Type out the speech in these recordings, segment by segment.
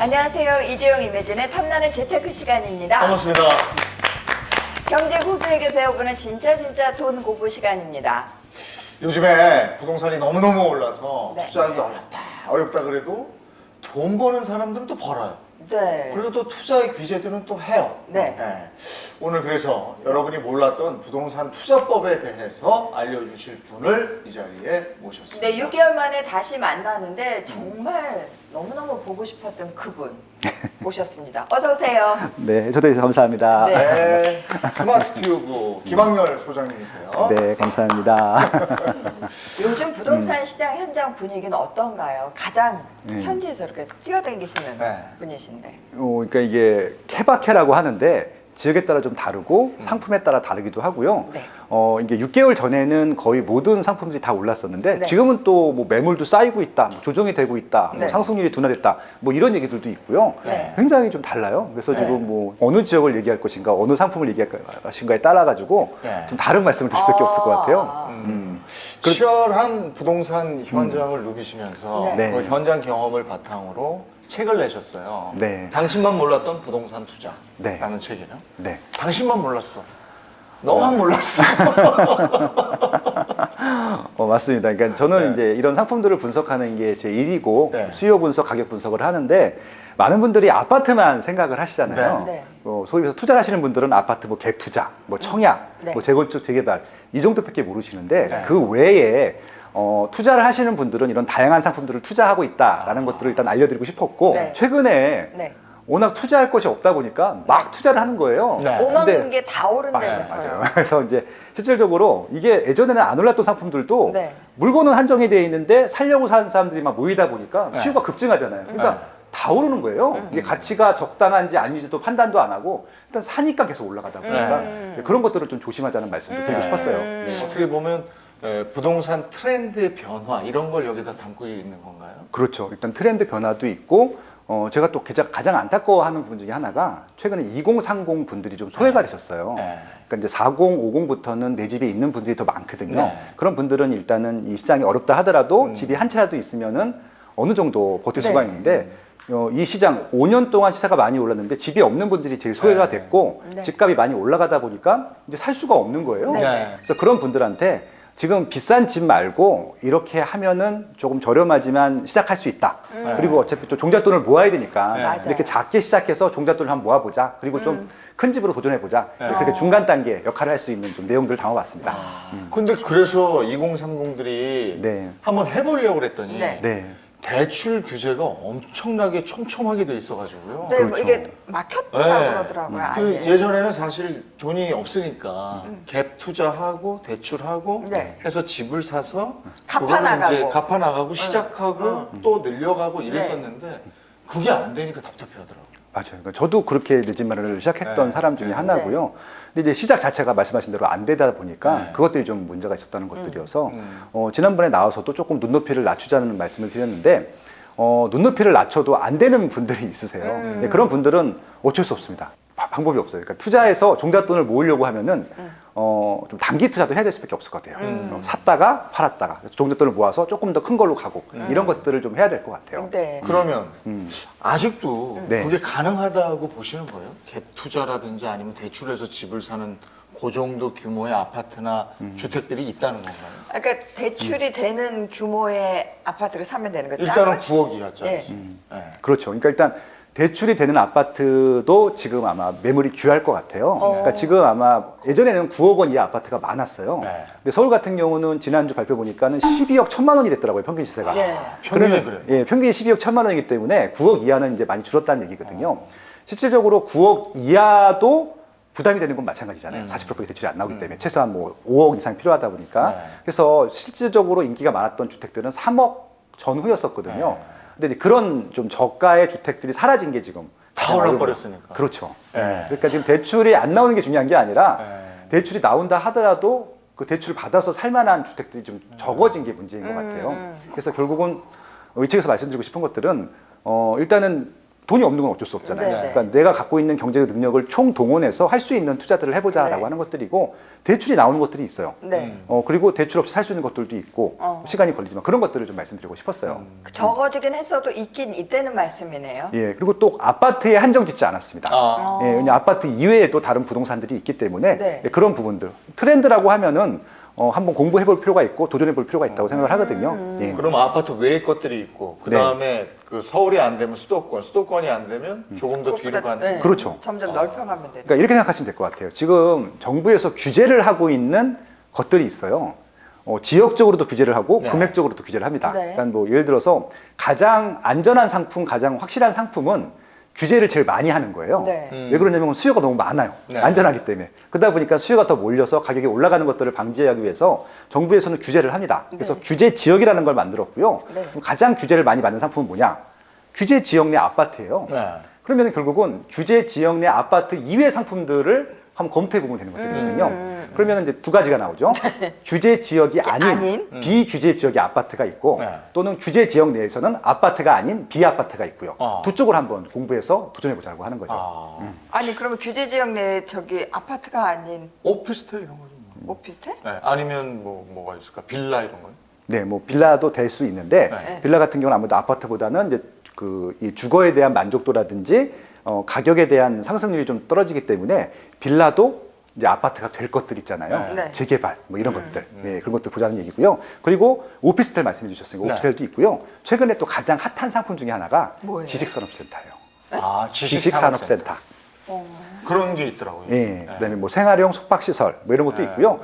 안녕하세요. 이재용 이매진의 탐나는 재테크 시간입니다. 반갑습니다. 경제 고수에게 배워보는 진짜 돈 공부 시간입니다. 요즘에 부동산이 너무너무 올라서 네. 투자하기 어렵다 그래도 돈 버는 사람들은 또 벌어요. 네. 그리고 또 투자의 귀재들은 또 해요. 네. 오늘 그래서 여러분이 몰랐던 부동산 투자법에 대해서 알려주실 분을 이 자리에 모셨습니다. 네, 6개월 만에 다시 만나는데 정말 너무너무 보고 싶었던 그분 모셨습니다. 어서 오세요. 네, 저도 감사합니다. 네. 네, 스마트 튜브 김학렬 소장님이세요. 네, 감사합니다. 요즘 부동산 시장 현장 분위기는 어떤가요? 가장 네. 현지에서 이렇게 뛰어다니시는 네. 분이신데. 그러니까 이게 케바케라고 하는데 지역에 따라 좀 다르고 상품에 따라 다르기도 하고요. 네. 이게 6개월 전에는 거의 모든 상품들이 다 올랐었는데 네. 지금은 또 뭐 매물도 쌓이고 있다, 뭐 조정이 되고 있다, 네. 뭐 상승률이 둔화됐다, 뭐 이런 얘기들도 있고요. 네. 굉장히 좀 달라요. 그래서 네. 지금 뭐 어느 지역을 얘기할 것인가, 어느 상품을 얘기할 것인가에 따라 가지고 네. 좀 다른 말씀을 드릴 수밖에 없을 것 같아요. 치열한 부동산 현장을 누비시면서 네. 그 현장 경험을 바탕으로 책을 내셨어요. 네. 당신만 몰랐던 부동산 투자라는 네. 책이에요. 네. 당신만 몰랐어. 너만 몰랐어. 맞습니다. 그러니까 저는 네. 이제 이런 상품들을 분석하는 게 제 일이고 네. 수요 분석, 가격 분석을 하는데 많은 분들이 아파트만 생각을 하시잖아요. 네. 소위 해서 투자를 하시는 분들은 아파트 뭐 갭 투자, 뭐 청약, 네. 뭐 재건축, 재개발 이 정도밖에 모르시는데 네. 그 외에 투자를 하시는 분들은 이런 다양한 상품들을 투자하고 있다라는 것들을 일단 알려드리고 싶었고 네. 최근에 네. 워낙 투자할 것이 없다 보니까 막 투자를 하는 거예요. 네. 오만 게 다 오른다면서요. 맞아요. 그래서 이제 실질적으로 이게 예전에는 안 올랐던 상품들도 네. 물건은 한정이 되어 있는데 살려고 사는 사람들이 막 모이다 보니까 네. 수요가 급증하잖아요. 그러니까 네. 다 오르는 거예요. 이게 가치가 적당한지 아닌지도 판단도 안 하고 일단 사니까 계속 올라가다 보니까 그런 것들을 좀 조심하자는 말씀도 드리고 싶었어요. 네. 어떻게 보면 부동산 트렌드의 변화 이런 걸 여기다 담고 있는 건가요? 그렇죠. 일단 트렌드 변화도 있고 제가 또 가장 안타까워하는 부분 중에 하나가 최근에 2030 분들이 좀 소외가 되셨어요. 네. 그러니까 이제 40, 50부터는 내 집에 있는 분들이 더 많거든요. 네. 그런 분들은 일단은 이 시장이 어렵다 하더라도 집이 한 채라도 있으면은 어느 정도 버틸 수가 네. 있는데 이 시장 5년 동안 시세가 많이 올랐는데 집이 없는 분들이 제일 소외가 네. 됐고 네. 집값이 많이 올라가다 보니까 이제 살 수가 없는 거예요. 네. 그래서 그런 분들한테 지금 비싼 집 말고 이렇게 하면은 조금 저렴하지만 시작할 수 있다. 그리고 어차피 또 종잣돈을 모아야 되니까 네. 맞아요. 이렇게 작게 시작해서 종잣돈을 한번 모아보자. 그리고 좀 큰 집으로 도전해보자. 네. 그렇게 중간 단계 역할을 할 수 있는 좀 내용들을 담아봤습니다. 근데 그래서 2030들이 네. 한번 해보려고 그랬더니 네. 네. 대출 규제가 엄청나게 촘촘하게 돼 있어가지고요. 네, 뭐 그렇죠. 이게 막혔다고 네. 그러더라고요. 그 아예. 예전에는 사실 돈이 없으니까 갭 투자하고 대출하고 네. 해서 집을 사서 갚아나가고. 그거를 이제 갚아나가고 시작하고 또 늘려가고 네. 이랬었는데 그게 안 되니까 답답해하더라고요. 맞아요. 그러니까 저도 그렇게 내 집 마련을 시작했던 네. 사람 중에 하나고요. 근데 이제 시작 자체가 말씀하신 대로 안 되다 보니까 네. 그것들이 좀 문제가 있었다는 것들이어서 지난번에 나와서도 조금 눈높이를 낮추자는 말씀을 드렸는데 눈높이를 낮춰도 안 되는 분들이 있으세요. 네, 그런 분들은 어쩔 수 없습니다. 방법이 없어요. 그러니까 투자해서 종잣돈을 모으려고 하면은 좀 단기 투자도 해야 될 수밖에 없을 것 같아요. 샀다가 팔았다가 종잣돈을 모아서 조금 더 큰 걸로 가고 이런 것들을 좀 해야 될 것 같아요. 네. 그러면 아직도 네. 그게 가능하다고 보시는 거예요? 갭 투자라든지 아니면 대출해서 집을 사는 그 정도 규모의 아파트나 주택들이 있다는 건가요? 그러니까 대출이 되는 규모의 아파트를 사면 되는 거죠. 일단은 9억 이하짜리. 네. 그렇죠. 그러니까 일단 대출이 되는 아파트도 지금 아마 매물이 귀할 것 같아요. 그러니까 지금 아마 예전에는 9억 원 이하 아파트가 많았어요. 네. 근데 서울 같은 경우는 지난주 발표 보니까는 12억 1천만 원이 됐더라고요, 평균 시세가. 네. 평균이 그래요. 예, 평균이 12억 1천만 원이기 때문에 9억 이하는 이제 많이 줄었다는 얘기거든요. 실질적으로 9억 이하도 부담이 되는 건 마찬가지잖아요. 40%밖에 대출이 안 나오기 때문에 최소한 뭐 5억 이상 필요하다 보니까. 네. 그래서 실질적으로 인기가 많았던 주택들은 3억 전후였었거든요. 근데 이제 그런 좀 저가의 주택들이 사라진 게 지금 다 올라버렸으니까. 그렇죠. 네. 그러니까 지금 대출이 안 나오는 게 중요한 게 아니라 네. 대출이 나온다 하더라도 그 대출 받아서 살만한 주택들이 좀 적어진 게 문제인 것 같아요. 그래서 결국은 이 책에서 말씀드리고 싶은 것들은 일단은 돈이 없는 건 어쩔 수 없잖아요. 네. 그러니까 내가 갖고 있는 경제 능력을 총동원해서 할 수 있는 투자들을 해보자라고 네. 하는 것들이고 대출이 나오는 것들이 있어요. 네. 그리고 대출 없이 살 수 있는 것들도 있고 시간이 걸리지만 그런 것들을 좀 말씀드리고 싶었어요. 적어지긴 했어도 있긴 있다는 말씀이네요. 예, 그리고 또 아파트에 한정 짓지 않았습니다. 아. 예, 왜냐 아파트 이외에도 다른 부동산들이 있기 때문에 네. 예, 그런 부분들 트렌드라고 하면은 한번 공부해볼 필요가 있고 도전해볼 필요가 있다고 생각을 하거든요. 예. 그럼 아파트 외의 것들이 있고 그 다음에 그 서울이 안 되면 수도권이 안 되면 조금 더 뒤로 가는. 네. 그렇죠. 점점 넓혀가면 돼요. 그러니까 이렇게 생각하시면 될 것 같아요. 지금 정부에서 규제를 하고 있는 것들이 있어요. 지역적으로도 규제를 하고 네. 금액적으로도 규제를 합니다. 네. 그러니까 뭐 예를 들어서 가장 안전한 상품, 가장 확실한 상품은 규제를 제일 많이 하는 거예요. 네. 왜 그러냐면 수요가 너무 많아요. 네. 안전하기 때문에. 그러다 보니까 수요가 더 몰려서 가격이 올라가는 것들을 방지하기 위해서 정부에서는 규제를 합니다. 그래서 네. 규제 지역이라는 걸 만들었고요. 네. 그럼 가장 규제를 많이 받는 상품은 뭐냐? 규제 지역 내 아파트예요. 네. 그러면 결국은 규제 지역 내 아파트 이외 상품들을 한번 검토해 보면 되는 것들이거든요. 그러면 이제 두 가지가 나오죠. 규제 지역이 아닌 비규제 지역의 아파트가 있고 네. 또는 규제 지역 내에서는 아파트가 아닌 비아파트가 있고요. 두 쪽을 한번 공부해서 도전해 보자고 하는 거죠. 아. 아니 그러면 규제 지역 내에 저기 아파트가 아닌 오피스텔 이런 거죠. 오피스텔? 네. 아니면 뭐가 있을까? 빌라 이런 거. 네, 뭐 빌라도 될 수 있는데 네. 빌라 같은 경우는 아무래도 아파트보다는 이제 이 주거에 대한 만족도라든지 가격에 대한 상승률이 좀 떨어지기 때문에 빌라도 이제 아파트가 될 것들 있잖아요. 네. 재개발 뭐 이런 것들, 네, 그런 것들 보자는 얘기고요. 그리고 오피스텔 말씀해 주셨으니까 네. 오피스텔도 있고요. 최근에 또 가장 핫한 상품 중에 하나가 뭐예요? 지식산업센터예요. 아, 지식산업센터. 그런 게 있더라고요. 예, 네. 그다음에 뭐 생활용 숙박시설 뭐 이런 것도 네, 있고요.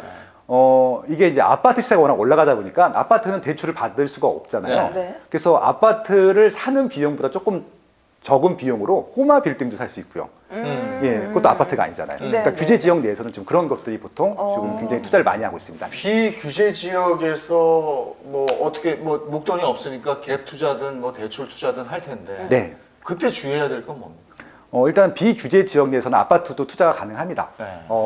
이게 이제 아파트 시세가 워낙 올라가다 보니까 아파트는 대출을 받을 수가 없잖아요. 네. 네. 그래서 아파트를 사는 비용보다 조금 적은 비용으로 꼬마 빌딩도 살 수 있고요. 예, 그것도 아파트가 아니잖아요. 그러니까 네, 규제 네. 지역 내에서는 지금 그런 것들이 보통 지금 굉장히 투자를 많이 하고 있습니다. 비규제 지역에서 뭐 어떻게 뭐 목돈이 없으니까 갭 투자든 뭐 대출 투자든 할 텐데. 네. 그때 주의해야 될 건 뭡니까? 일단 비규제 지역 내에서는 아파트도 투자가 가능합니다. 네.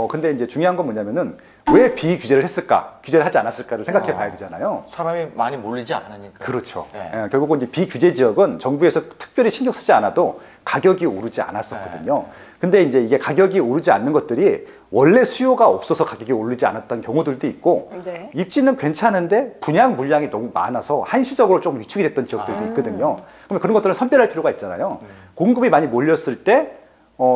근데 이제 중요한 건 뭐냐면은 왜 비규제를 했을까? 규제를 하지 않았을까를 생각해 봐야 되잖아요. 사람이 많이 몰리지 않으니까. 그렇죠. 네. 예, 결국은 이제 비규제 지역은 정부에서 특별히 신경 쓰지 않아도 가격이 오르지 않았었거든요. 근데 이제 이게 가격이 오르지 않는 것들이 원래 수요가 없어서 가격이 오르지 않았던 경우들도 있고 네. 입지는 괜찮은데 분양 물량이 너무 많아서 한시적으로 좀 위축이 됐던 지역들도 있거든요. 그러면 그런 것들은 선별할 필요가 있잖아요. 공급이 많이 몰렸을 때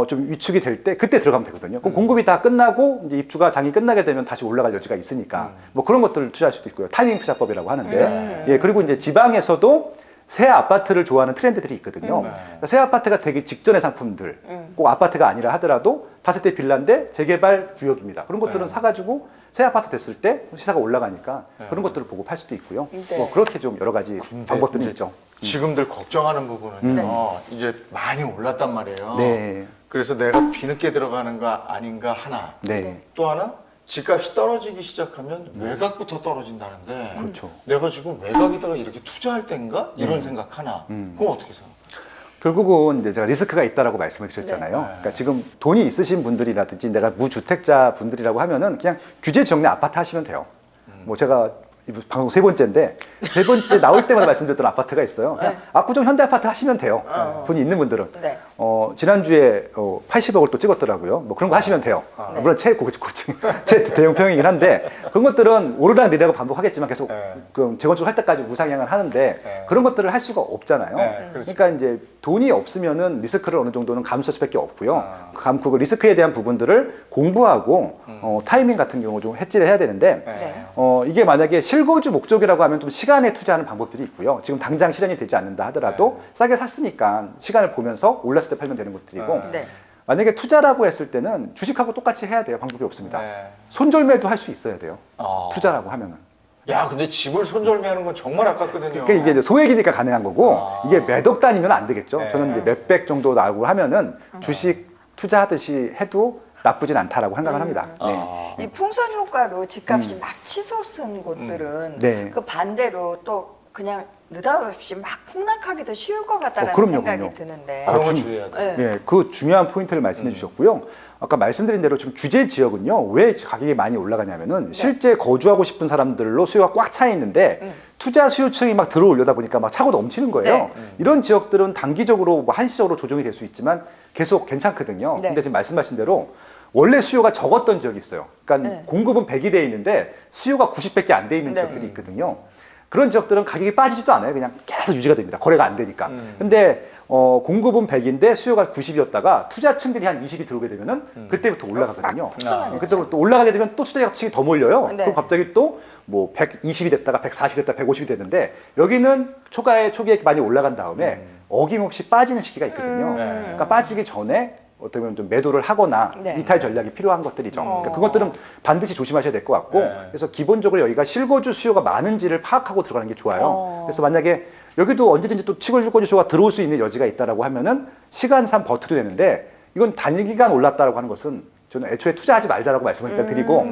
좀 위축이 될 때 그때 들어가면 되거든요. 그럼 공급이 다 끝나고 이제 입주가 장이 끝나게 되면 다시 올라갈 여지가 있으니까 뭐 그런 것들을 투자할 수도 있고요. 타이밍 투자법이라고 하는데 예, 그리고 이제 지방에서도 새 아파트를 좋아하는 트렌드들이 있거든요. 그러니까 새 아파트가 되기 직전의 상품들, 꼭 아파트가 아니라 하더라도 다세대 빌라인데 재개발 구역입니다. 그런 것들은 사가지고 새 아파트 됐을 때 시세가 올라가니까 그런 것들을 보고 팔 수도 있고요. 네. 뭐 그렇게 좀 여러 가지 방법들이 이제 있죠. 지금들 걱정하는 부분은 이제 많이 올랐단 말이에요. 네. 그래서 내가 뒤늦게 들어가는 거 아닌가 하나. 네. 또 하나 집값이 떨어지기 시작하면 외곽부터 떨어진다는데 그렇죠. 내가 지금 외곽에다가 이렇게 투자할 때인가? 이런 생각 하나. 그건 어떻게 생각해요? 결국은 이제 제가 리스크가 있다라고 말씀을 드렸잖아요. 그러니까 지금 돈이 있으신 분들이라든지 내가 무주택자 분들이라고 하면은 그냥 규제 지역 내 아파트 하시면 돼요. 뭐 제가 방송 세 번째인데 세 번째 나올 때마다 말씀드렸던 아파트가 있어요. 그냥 압구정 현대 아파트 하시면 돼요. 돈이 있는 분들은. 네. 지난주에 80억을 또 찍었더라고요. 뭐 그런 거 하시면 돼요. 물론 제 대형평이긴 한데 그런 것들은 오르락 내리락 반복하겠지만 계속 그 재건축 할 때까지 우상향을 하는데 그런 것들을 할 수가 없잖아요. 그렇죠. 그러니까 이제 돈이 없으면은 리스크를 어느 정도는 감수할 수밖에 없고요. 그 리스크에 대한 부분들을 공부하고 타이밍 같은 경우 좀 해지를 해야 되는데 네. 이게 만약에 실거주 목적이라고 하면 좀 시간에 투자하는 방법들이 있고요. 지금 당장 실현이 되지 않는다 하더라도 싸게 샀으니까 시간을 보면서 올랐을 때 팔면 되는 것들이고 네. 만약에 투자라고 했을 때는 주식하고 똑같이 해야 돼요. 방법이 없습니다. 네. 손절매도 할 수 있어야 돼요. 어. 투자라고 하면은. 야, 근데 집을 손절매하는 건 정말 아깝거든요. 그러니까 이게 이제 소액이니까 가능한 거고 이게 몇 억 단위면 안 되겠죠. 네. 저는 이제 몇백 정도 나오고 하면은 주식 투자하듯이 해도 나쁘진 않다라고 생각을 합니다. 네. 이 풍선 효과로 집값이 막 치솟은 곳들은 네. 그 반대로 또 그냥 느닷없이 막 폭락하기도 쉬울 것 같다는 그럼요, 생각이 그럼요. 드는데. 그런 건 중- 주의해야 돼. 네. 네, 그 중요한 포인트를 말씀해 주셨고요. 아까 말씀드린 대로 지금 규제 지역은요, 왜 가격이 많이 올라가냐면은 실제 거주하고 싶은 사람들로 수요가 꽉 차 있는데 투자 수요층이 막 들어오려다 보니까 막 차고 넘치는 거예요. 네. 이런 지역들은 단기적으로 뭐 한시적으로 조정이 될 수 있지만 계속 괜찮거든요. 네. 근데 지금 말씀하신 대로 원래 수요가 적었던 지역이 있어요. 그러니까 네. 공급은 100이 돼 있는데 수요가 90밖에 안 돼 있는 네. 지역들이 있거든요. 그런 지역들은 가격이 빠지지도 않아요. 그냥 계속 유지가 됩니다. 거래가 안 되니까. 근데 공급은 100인데 수요가 90이었다가 투자층들이 한 20이 들어오게 되면은 그때부터 올라가거든요. 그때부터 올라가게 되면 또 투자 자금이 더 몰려요. 네. 그럼 갑자기 또 뭐 120이 됐다가 140이 됐다가 150이 됐는데 여기는 초기에 많이 올라간 다음에 어김없이 빠지는 시기가 있거든요. 그러니까 빠지기 전에 어떻게 보면 좀 매도를 하거나 네. 이탈 전략이 필요한 것들이죠. 그러니까 그것들은 반드시 조심하셔야 될 것 같고 네. 그래서 기본적으로 여기가 실거주 수요가 많은지를 파악하고 들어가는 게 좋아요. 그래서 만약에 여기도 언제든지 또 실거주 수요가 들어올 수 있는 여지가 있다라고 하면은 시간상 버텨도 되는데 이건 단기간 올랐다라고 하는 것은 저는 애초에 투자하지 말자라고 말씀을 일단 드리고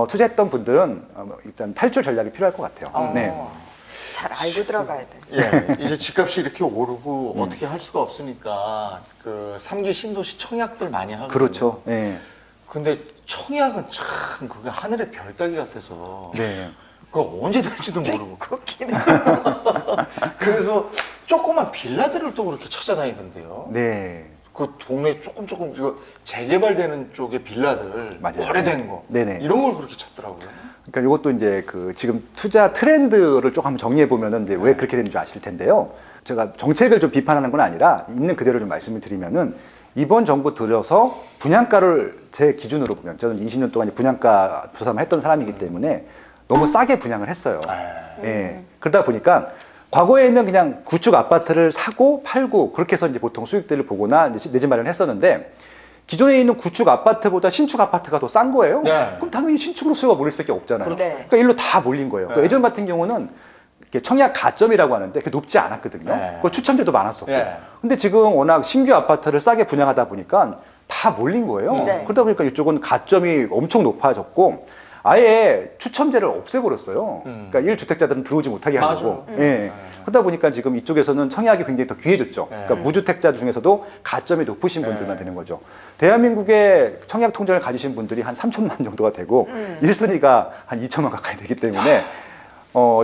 투자했던 분들은 일단 탈출 전략이 필요할 것 같아요. 네. 잘 알고 들어가야 돼. 예, 이제 집값이 이렇게 오르고 어떻게 할 수가 없으니까 그 3기 신도시 청약들 많이 하거든요. 그렇죠. 네. 근데 청약은 참 그게 하늘의 별 따기 같아서 네. 그거 언제 될지도 모르고 그렇긴 해. 그래서 조그만 빌라들을 또 그렇게 찾아다니던데요. 네. 그 동네 조금 이거 재개발되는 쪽의 빌라들 맞아요. 오래된 거 네네. 이런 걸 그렇게 찾더라고요. 그러니까 이것도 이제 그 지금 투자 트렌드를 조금 한번 정리해 보면은 이제 왜 그렇게 되는지 아실 텐데요. 제가 정책을 좀 비판하는 건 아니라 있는 그대로 좀 말씀을 드리면은 이번 정부 들여서 분양가를 제 기준으로 보면 저는 20년 동안 분양가 조사만 했던 사람이기 때문에 너무 싸게 분양을 했어요. 예. 그러다 보니까 과거에는 그냥 구축 아파트를 사고 팔고 그렇게 해서 이제 보통 수익들을 보거나 내 집 마련을 했었는데 기존에 있는 구축 아파트보다 신축 아파트가 더 싼 거예요. 네. 그럼 당연히 신축으로 수요가 몰릴 수밖에 없잖아요. 네. 그러니까 일로 다 몰린 거예요. 그러니까 네. 예전 같은 경우는 이렇게 청약 가점이라고 하는데 그게 높지 않았거든요. 네. 그 추첨제도 많았었고. 네. 근데 지금 워낙 신규 아파트를 싸게 분양하다 보니까 다 몰린 거예요. 네. 그러다 보니까 이쪽은 가점이 엄청 높아졌고 아예 추첨제를 없애버렸어요. 그러니까 1주택자들은 들어오지 못하게 하려고. 맞아요. 예. 그러다 보니까 지금 이쪽에서는 청약이 굉장히 더 귀해졌죠. 그러니까 무주택자 중에서도 가점이 높으신 분들만 되는 거죠. 대한민국의 청약 통장을 가지신 분들이 한 3천만 정도가 되고 1순위가 한 2천만 가까이 되기 때문에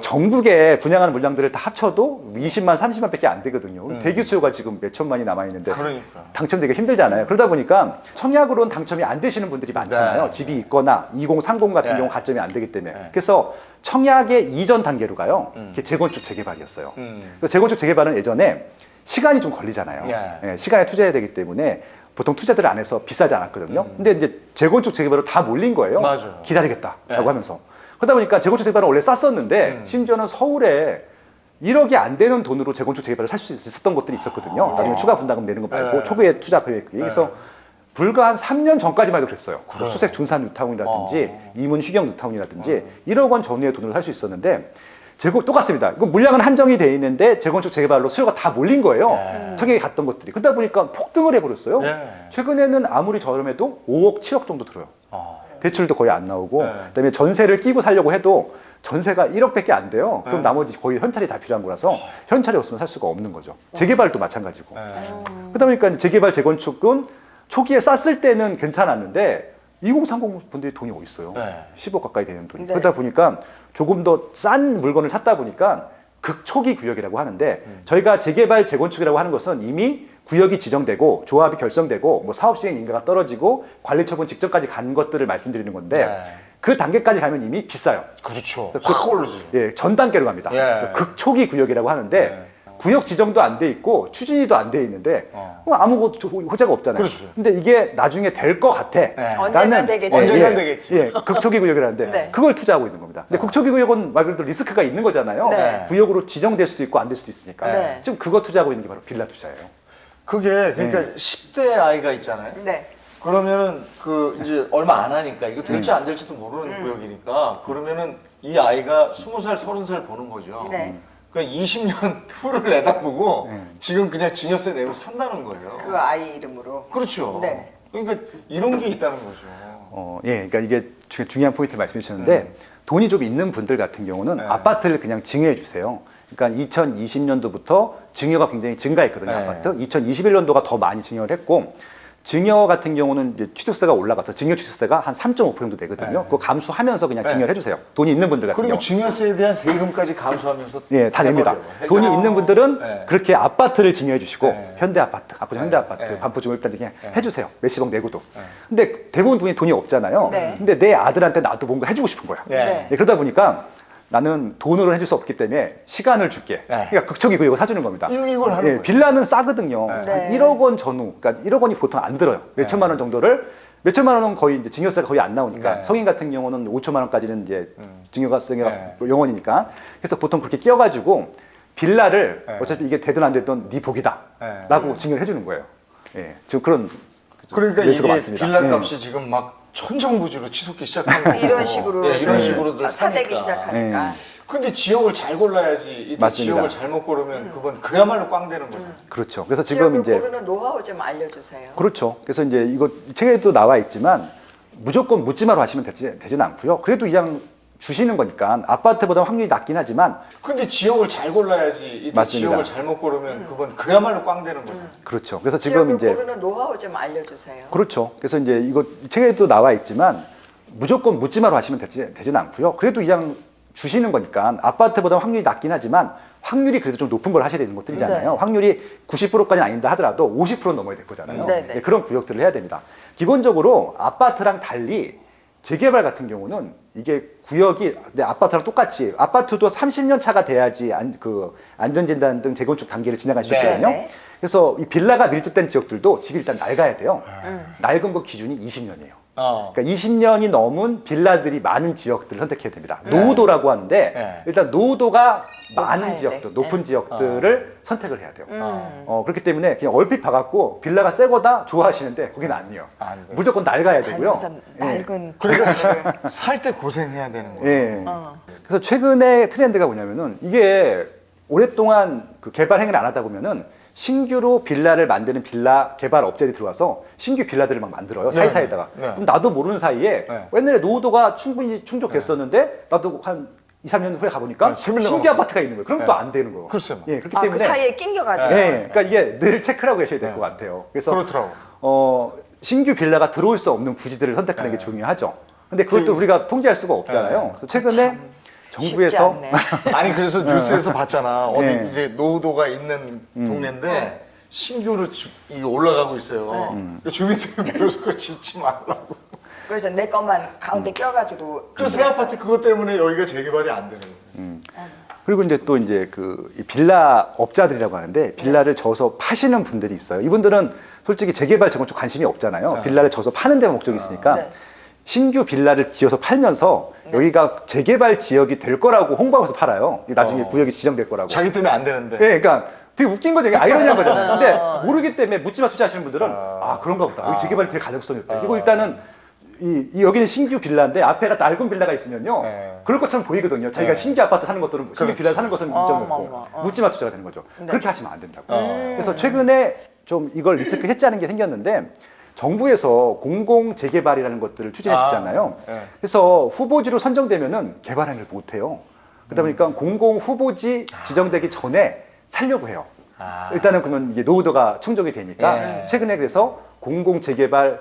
전국에 분양하는 물량들을 다 합쳐도 20만, 30만 밖에 안 되거든요. 대기 수요가 지금 몇 천만이 남아있는데 그러니까. 당첨되기가 힘들잖아요. 그러다 보니까 청약으로는 당첨이 안 되시는 분들이 많잖아요. 네. 집이 있거나 2030 같은 네. 경우 가점이 안 되기 때문에. 네. 그래서 청약의 이전 단계로 가요. 그게 재건축 재개발이었어요. 그래서 재건축 재개발은 예전에 시간이 좀 걸리잖아요. 네. 예, 시간에 투자해야 되기 때문에 보통 투자들을 안 해서 비싸지 않았거든요. 근데 이제 재건축 재개발로 다 몰린 거예요. 맞아요. 기다리겠다라고 네. 하면서. 그러다 보니까 재건축 재개발은 원래 쌌었는데 심지어는 서울에 1억이 안 되는 돈으로 재건축 재개발을 살 수 있었던 것들이 있었거든요. 나중에 추가 분담금 내는 거 말고 네. 초기에 투자 계획. 그래서 불과 한 3년 전까지만 해도 그랬어요. 그래요? 수색 준산 뉴타운이라든지 이문 휴경 뉴타운이라든지 1억 원 전후의 돈으로 살 수 있었는데 똑같습니다. 이거 물량은 한정이 돼 있는데 재건축 재개발로 수요가 다 몰린 거예요. 네. 청약에 갔던 것들이. 그러다 보니까 폭등을 해버렸어요. 네. 최근에는 아무리 저렴해도 5억, 7억 정도 들어요. 대출도 거의 안 나오고 네. 그다음에 전세를 끼고 살려고 해도 전세가 1억밖에 안 돼요. 그럼 나머지 거의 현찰이 다 필요한 거라서 현찰이 없으면 살 수가 없는 거죠. 재개발도 마찬가지고. 그러다 보니까 재개발, 재건축은 초기에 쌌을 때는 괜찮았는데 2030 분들이 돈이 어디 있어요? 네. 10억 가까이 되는 돈이. 네. 그러다 보니까 조금 더 싼 물건을 찾다 보니까 극초기 구역이라고 하는데 저희가 재개발, 재건축이라고 하는 것은 이미 구역이 지정되고 조합이 결성되고 뭐 사업 시행 인가가 떨어지고 관리 처분 직전까지 간 것들을 말씀드리는 건데 네. 그 단계까지 가면 이미 비싸요. 그렇죠. 그래서 확 오르지. 예, 전 단계로 갑니다. 예. 극초기 구역이라고 하는데 구역 지정도 안 돼 있고 추진위도 안 돼 있는데 아무것도 호재가 없잖아요. 그렇죠. 근데 이게 나중에 될 것 같아. 언젠간 되겠지. 언젠간 예, 되겠지. 예, 극초기 구역이라는데 네. 그걸 투자하고 있는 겁니다. 근데 극초기 구역은 말 그대로 리스크가 있는 거잖아요. 네. 구역으로 지정될 수도 있고 안 될 수도 있으니까. 네. 지금 그거 투자하고 있는 게 바로 빌라 투자예요. 그게 그러니까 10대 아이가 있잖아요. 네. 그러면은 그 이제 얼마 안 하니까 이거 될지 안 될지도 모르는 구역이니까 그러면은 이 아이가 20살, 30살 보는 거죠. 네. 그러니까 20년 후를 내다보고 지금 그냥 증여세 내고 산다는 거예요. 그 아이 이름으로. 그렇죠. 네. 그러니까 이런 게 있다는 거죠. 예, 그러니까 이게 중요한 포인트를 말씀해 주셨는데 돈이 좀 있는 분들 같은 경우는 네. 아파트를 그냥 증여해 주세요. 그러니까 2020년도부터 증여가 굉장히 증가했거든요. 네. 아파트. 2021년도가 더 많이 증여를 했고 증여 같은 경우는 이제 취득세가 올라가서 증여 취득세가 한 3.5% 정도 되거든요. 네. 그거 감수하면서 그냥 네. 증여를 해주세요. 돈이 있는 분들 같은 그리고 경우. 증여세에 대한 세금까지 감수하면서 예, 다 됩니다. 해버려요. 돈이 있는 분들은 네. 그렇게 아파트를 증여해 주시고 네. 현대 아파트, 압구정 현대 아파트, 네. 반포주물까지 그냥 네. 해주세요. 몇십억 내고도. 네. 근데 대부분 돈이 없잖아요. 네. 근데 내 아들한테 나도 뭔가 해주고 싶은 거야. 네. 예, 그러다 보니까 나는 돈으로 해줄 수 없기 때문에 시간을 줄게. 네. 그러니까 극초기 구역을 사주는 겁니다. 이걸 하는 예, 거예요. 빌라는 싸거든요. 네. 한 1억 원 전후, 그러니까 1억 원이 보통 안 들어요. 몇 천만 원 정도를 몇 천만 원은 거의 이제 증여세가 거의 안 나오니까 네. 성인 같은 경우는 5천만 원까지는 이제 증여세가 네. 영원이니까 그래서 보통 그렇게 끼워가지고 빌라를 네. 어차피 이게 되든 안 되든 네 복이다라고 증여를 해주는 거예요. 예, 지금 그런 그러니까 매수가 이게 많습니다. 빌라값이 지금 막 천정부지로 치솟기 시작한 거고 이런 식으로 예, 이런 네. 식으로들 사대기 사니까. 시작하니까. 근데 지역을 잘 골라야지. 이때 맞습니다. 지역을 잘못 고르면 그건 그야말로 꽝 되는 거죠. 그렇죠. 그래서 지금 지역을 이제 고르는 노하우 좀 알려주세요. 그렇죠. 그래서 이제 이거 책에도 나와 있지만 무조건 묻지마로 하시면 되지는 않고요. 그래도 그냥 주시는 거니까 아파트보다 확률이 낮긴 하지만 근데 지역을 잘 골라야지. 이때 맞습니다. 지역을 잘못 고르면 그건 그야말로 꽝 되는 거죠. 그렇죠. 그래서 지금 지역을 이제 고르는 노하우 좀 알려주세요. 그렇죠. 그래서 이제 이거 책에도 나와 있지만 무조건 묻지마로 하시면 되지는 않고요. 그래도 그냥 주시는 거니까 아파트보다 확률이 낮긴 하지만 확률이 그래도 좀 높은 걸 하셔야 되는 것들이잖아요. 네. 확률이 90%까지는 아닌다 하더라도 50% 넘어야 될 거잖아요. 네, 네. 네, 그런 구역들을 해야 됩니다. 기본적으로 아파트랑 달리 재개발 같은 경우는 이게 구역이 내 아파트랑 똑같이 아파트도 30년 차가 돼야지 안전진단 등 재건축 단계를 지나갈 수 네. 있거든요. 네. 그래서 이 빌라가 밀집된 지역들도 집이 일단 낡아야 돼요. 음. 낡은 거 기준이 20년이에요. 어. 그러니까 20년이 넘은 빌라들이 많은 지역들을 선택해야 됩니다. 네. 노후도라고 하는데 네. 일단 노후도가 많은 높아야 지역들, 돼. 높은 네. 지역들을 선택을 해야 돼요. 음. 그렇기 때문에 그냥 얼핏 봐갖고 빌라가 새 거다 좋아하시는데 거기는 아니에요. 안 돼요. 무조건 낡아야 되고요. 닮아서 낡은 그러니까 빌라를. 살 때 고생해야 되는 거예요. 예. 어. 그래서 최근에 트렌드가 뭐냐면은 이게 오랫동안 그 개발 행위를 안 하다 보면은 신규로 빌라를 만드는 빌라 개발 업체들이 들어와서 신규 빌라들을 막 만들어요. 네, 사이사이에다가. 네. 그럼 나도 모르는 사이에 네. 옛날에 노후도가 충분히 충족됐었는데 나도 한 2, 3년 후에 가보니까 네, 새 빌라가 신규 아파트가 있는 거예요. 그럼 네. 또 안 되는 거예요. 글쎄 뭐. 예, 그렇기 아, 그 때문에 사이에 낑겨가지고. 예, 그러니까 이게 늘 체크를 하고 계셔야 될 네. 것 같아요. 그래서 그렇더라고. 신규 빌라가 들어올 수 없는 부지들을 선택하는 게 중요하죠. 근데 그것도 우리가 통제할 수가 없잖아요. 네. 그래서 최근에 쉽지 정부에서 않네. 아니 그래서 뉴스에서 봤잖아. 어디 네. 이제 노후도가 있는 동네인데 신규로 이 올라가고 있어요. 그러니까 주민들이 모여서 그거 짓지 말라고. 그래서 내 것만 가운데 껴가지고. 그 새 아파트 그것 때문에 여기가 재개발이 안 되는 거예요. 그리고 이제 또 이제 이 빌라 업자들이라고 하는데 빌라를 져서 파시는 분들이 있어요. 이분들은 솔직히 재개발 재건축 관심이 없잖아요. 빌라를 져서 파는 데 목적이 있으니까 네. 신규 빌라를 지어서 팔면서 여기가 재개발 지역이 될 거라고 홍보하면서 팔아요. 나중에 구역이 지정될 거라고. 자기 때문에 안 되는데. 예, 그러니까 되게 웃긴 거죠. 이게 아이러니한 거잖아요. 근데 모르기 때문에 묻지마 투자하시는 분들은 그런가 보다. 여기 재개발이 될 가능성이 있다. 그리고 일단은 여기는 신규 빌라인데 앞에가 낡은 빌라가 있으면요. 네. 그럴 것처럼 보이거든요. 자기가 네. 신규 아파트 사는 것들은 신규 빌라 사는 것은 인정이 없고 어머. 묻지마 투자가 되는 거죠. 네. 그렇게 하시면 안 된다고. 어. 그래서 최근에 좀 이걸 리스크 해지하는 게 생겼는데 정부에서 공공 재개발이라는 것들을 추진해 주잖아요. 네. 그래서 후보지로 선정되면은 개발 행위를 못 해요. 그러다 보니까 공공 후보지 지정되기 전에 살려고 해요. 일단은 그러면 이게 노후도가 충족이 되니까 네. 최근에 그래서 공공 재개발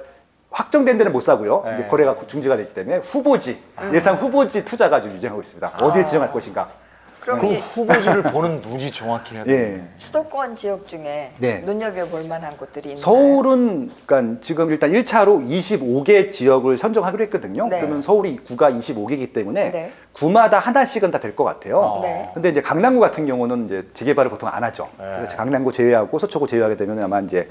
확정된 데는 못 사고요. 네. 이게 거래가 중지가 되기 때문에 후보지 예상 후보지 투자가 좀 유행하고 있습니다. 어디를 지정할 것인가. 그럼 그 이 후보지를 보는 눈이 정확히 해야 돼요. 예. 수도권 지역 중에 네. 눈여겨볼 만한 곳들이 있나요? 서울은 그러니까 지금 일단 1차로 25개 지역을 선정하기로 했거든요. 네. 그러면 서울이 구가 25개이기 때문에 네. 구마다 하나씩은 다 될 것 같아요. 네. 근데 이제 강남구 같은 경우는 이제 재개발을 보통 안 하죠. 네. 그래서 강남구 제외하고 서초구 제외하게 되면 아마 이제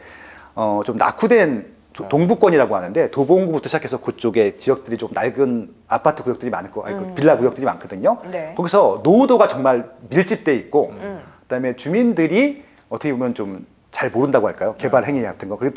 좀 낙후된 동부권이라고 하는데 도봉구부터 시작해서 그쪽에 지역들이 좀 낡은 아파트 구역들이 많고 빌라 구역들이 많거든요. 네. 거기서 노후도가 정말 밀집돼 있고 그다음에 주민들이 어떻게 보면 좀 잘 모른다고 할까요? 개발 행위 같은 거. 그래서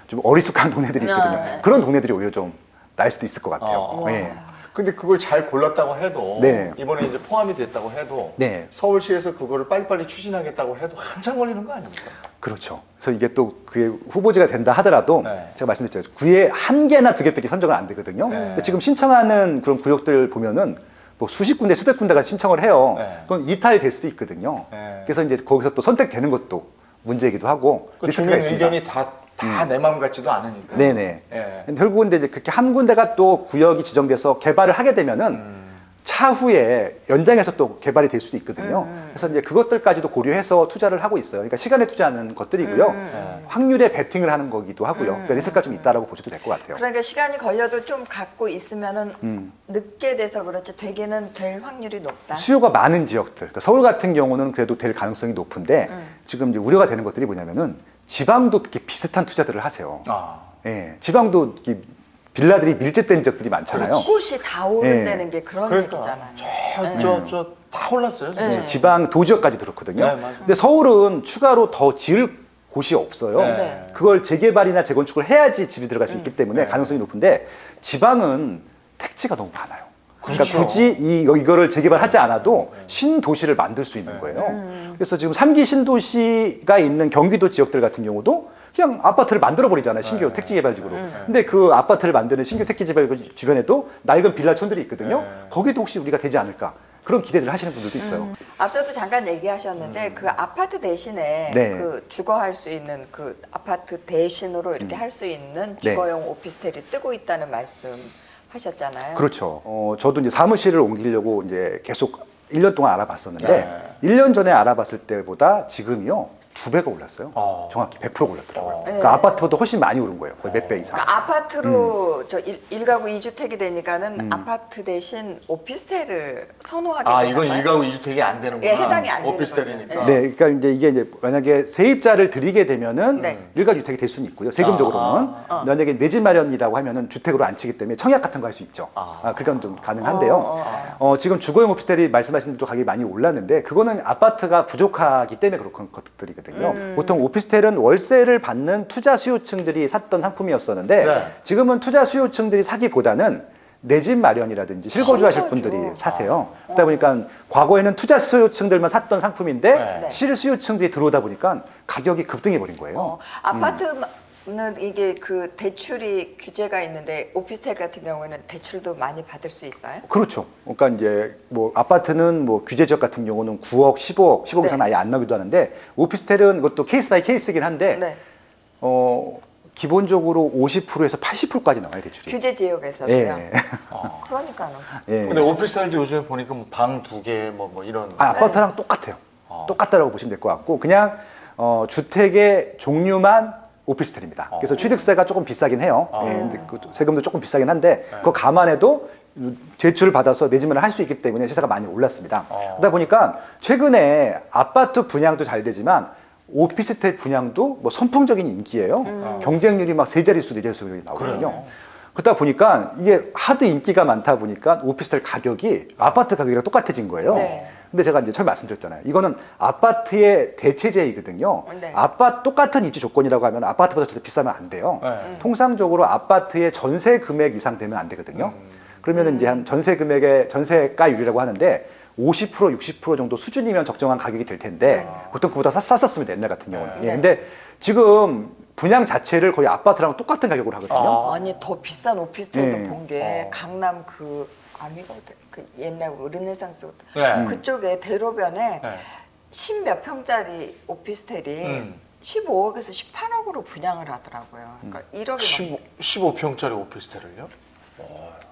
좀 어리숙한 동네들이 있거든요. 네. 그런 동네들이 오히려 좀 날 수도 있을 것 같아요. 어. 네. 근데 그걸 잘 골랐다고 해도 네. 이번에 이제 포함이 됐다고 해도 네. 서울시에서 그거를 빨리빨리 추진하겠다고 해도 한참 걸리는 거 아닙니까? 그렇죠. 그래서 이게 또 그게 후보지가 된다 하더라도 네. 제가 말씀드렸죠. 구에 한 개나 두 개밖에 선정을 안 되거든요. 네. 근데 지금 신청하는 그런 구역들 보면은 뭐 수십 군데, 수백 군데가 신청을 해요. 네. 그건 이탈될 수도 있거든요. 네. 그래서 이제 거기서 또 선택되는 것도 문제이기도 하고 그 리스크가 주민 있습니다. 의견이 다 내 마음 같지도 않으니까. 네네. 예. 결국은 이제 그렇게 한 군데가 또 구역이 지정돼서 개발을 하게 되면은 차후에 연장해서 또 개발이 될 수도 있거든요. 그래서 이제 그것들까지도 고려해서 투자를 하고 있어요. 그러니까 시간에 투자하는 것들이고요. 확률에 베팅을 하는 거기도 하고요. 그러니까 리스크가 좀 있다라고 보셔도 될 것 같아요. 그러니까 시간이 걸려도 좀 갖고 있으면은 음. 늦게 돼서 그렇지 되게는 될 확률이 높다. 수요가 많은 지역들, 그러니까 서울 같은 경우는 그래도 될 가능성이 높은데 지금 이제 우려가 되는 것들이 뭐냐면은 지방도 그렇게 비슷한 투자들을 하세요. 아. 예, 지방도 이렇게 빌라들이 밀집된 지역들이 많잖아요. 곳이 다 오른다는 게 그런 그러니까 얘기잖아요. 저 다 올랐어요. 진짜. 네. 지방 도지역까지 들었거든요. 네, 맞아요. 근데 서울은 추가로 더 지을 곳이 없어요. 네. 그걸 재개발이나 재건축을 해야지 집이 들어갈 수 있기 때문에 네. 가능성이 높은데 지방은 택지가 너무 많아요. 그러니까 그렇죠. 굳이 이거를 재개발하지 않아도 신도시를 만들 수 있는 거예요. 그래서 지금 3기 신도시가 있는 경기도 지역들 같은 경우도 그냥 아파트를 만들어 버리잖아요. 신규 네. 택지 개발지구로. 근데 그 아파트를 만드는 신규 택지 개발 주변에도 낡은 빌라촌들이 있거든요. 네. 거기도 혹시 우리가 되지 않을까? 그런 기대를 하시는 분들도 있어요. 앞서도 잠깐 얘기하셨는데 그 아파트 대신에 네. 그 주거할 수 있는 그 아파트 대신으로 이렇게 할 수 있는 네. 주거용 오피스텔이 뜨고 있다는 말씀 하셨잖아요. 그렇죠. 저도 이제 사무실을 옮기려고 이제 계속 1년 동안 알아봤었는데 네. 1년 전에 알아봤을 때보다 지금이요 2배가 올랐어요. 어. 정확히 100% 올랐더라고요. 네. 그러니까 아파트보다 훨씬 많이 오른 거예요. 거의 몇 배 이상. 그러니까 아파트로 저 1가구 2주택이 되니까는 아파트 대신 오피스텔을 선호하게 아, 되나 이건 봐요? 1가구 2주택이 안 되는구나. 예, 해당이 안 되는 오피스텔이니까. 거죠. 네, 그러니까 이게 만약에 세입자를 들이게 되면은 네. 일가 주택이 될 수는 있고요. 세금적으로는 만약에 내 집 마련이라고 하면은 주택으로 안 치기 때문에 청약 같은 거 할 수 있죠. 그건 좀 가능한데요. 지금 주거용 오피스텔이 말씀하신 대로 가격이 많이 올랐는데 그거는 아파트가 부족하기 때문에 그런 것들이거든요. 보통 오피스텔은 월세를 받는 투자 수요층들이 샀던 상품이었었는데 네. 지금은 투자 수요층들이 사기보다는 내 집 마련이라든지 실거주하실 실거주. 분들이 사세요. 그러다 보니까 과거에는 투자 수요층들만 샀던 상품인데 네. 실수요층들이 들어오다 보니까 가격이 급등해 버린 거예요. 아파트는 이게 그 대출이 규제가 있는데 오피스텔 같은 경우에는 대출도 많이 받을 수 있어요? 그렇죠. 그러니까 이제 뭐 아파트는 뭐 규제 지역 같은 경우는 9억, 10억, 10억 이상 네. 아예 안 나오기도 하는데 오피스텔은 이것도 케이스 바이 케이스긴 한데 네. 기본적으로 50%에서 80%까지 나와요 대출이. 규제 지역에서도요. 예. 그러니까는 예. 근데 오피스텔도 요즘에 보니까 뭐 방 2개 뭐 이런. 아파트랑 똑같아요. 똑같다라고 보시면 될 것 같고 그냥 주택의 종류만 오피스텔입니다. 그래서 취득세가 조금 비싸긴 해요. 예, 근데 그 세금도 조금 비싸긴 한데 그거 감안해도 대출을 받아서 내 집을 할 수 있기 때문에 시세가 많이 올랐습니다. 그러다 보니까 최근에 아파트 분양도 잘 되지만 오피스텔 분양도 뭐 선풍적인 인기예요. 경쟁률이 막 세 자릿수, 네 자릿수 나오거든요. 그러다 보니까 이게 하도 인기가 많다 보니까 오피스텔 가격이 아파트 가격이랑 똑같아진 거예요. 네. 근데 제가 이제 처음 말씀드렸잖아요. 이거는 아파트의 대체제이거든요. 네. 아파트 똑같은 입지 조건이라고 하면 아파트보다 절대 비싸면 안 돼요. 네. 통상적으로 아파트의 전세 금액 이상 되면 안 되거든요. 그러면 이제 한 전세 금액의 전세가율이라고 하는데 50% 60% 정도 수준이면 적정한 가격이 될 텐데 보통 그보다 쌌었습니다. 옛날 같은 경우는. 네. 예, 근데 지금 분양 자체를 거의 아파트랑 똑같은 가격으로 하거든요. 아니 더 비싼 오피스텔도 네. 본 게 강남 그 아미가 그 옛날 르네상스 네. 그쪽에 대로변에 네. 10몇 평짜리 오피스텔이 15억에서 18억으로 분양을 하더라고요. 그러니까 1억이 15평짜리 오피스텔을요?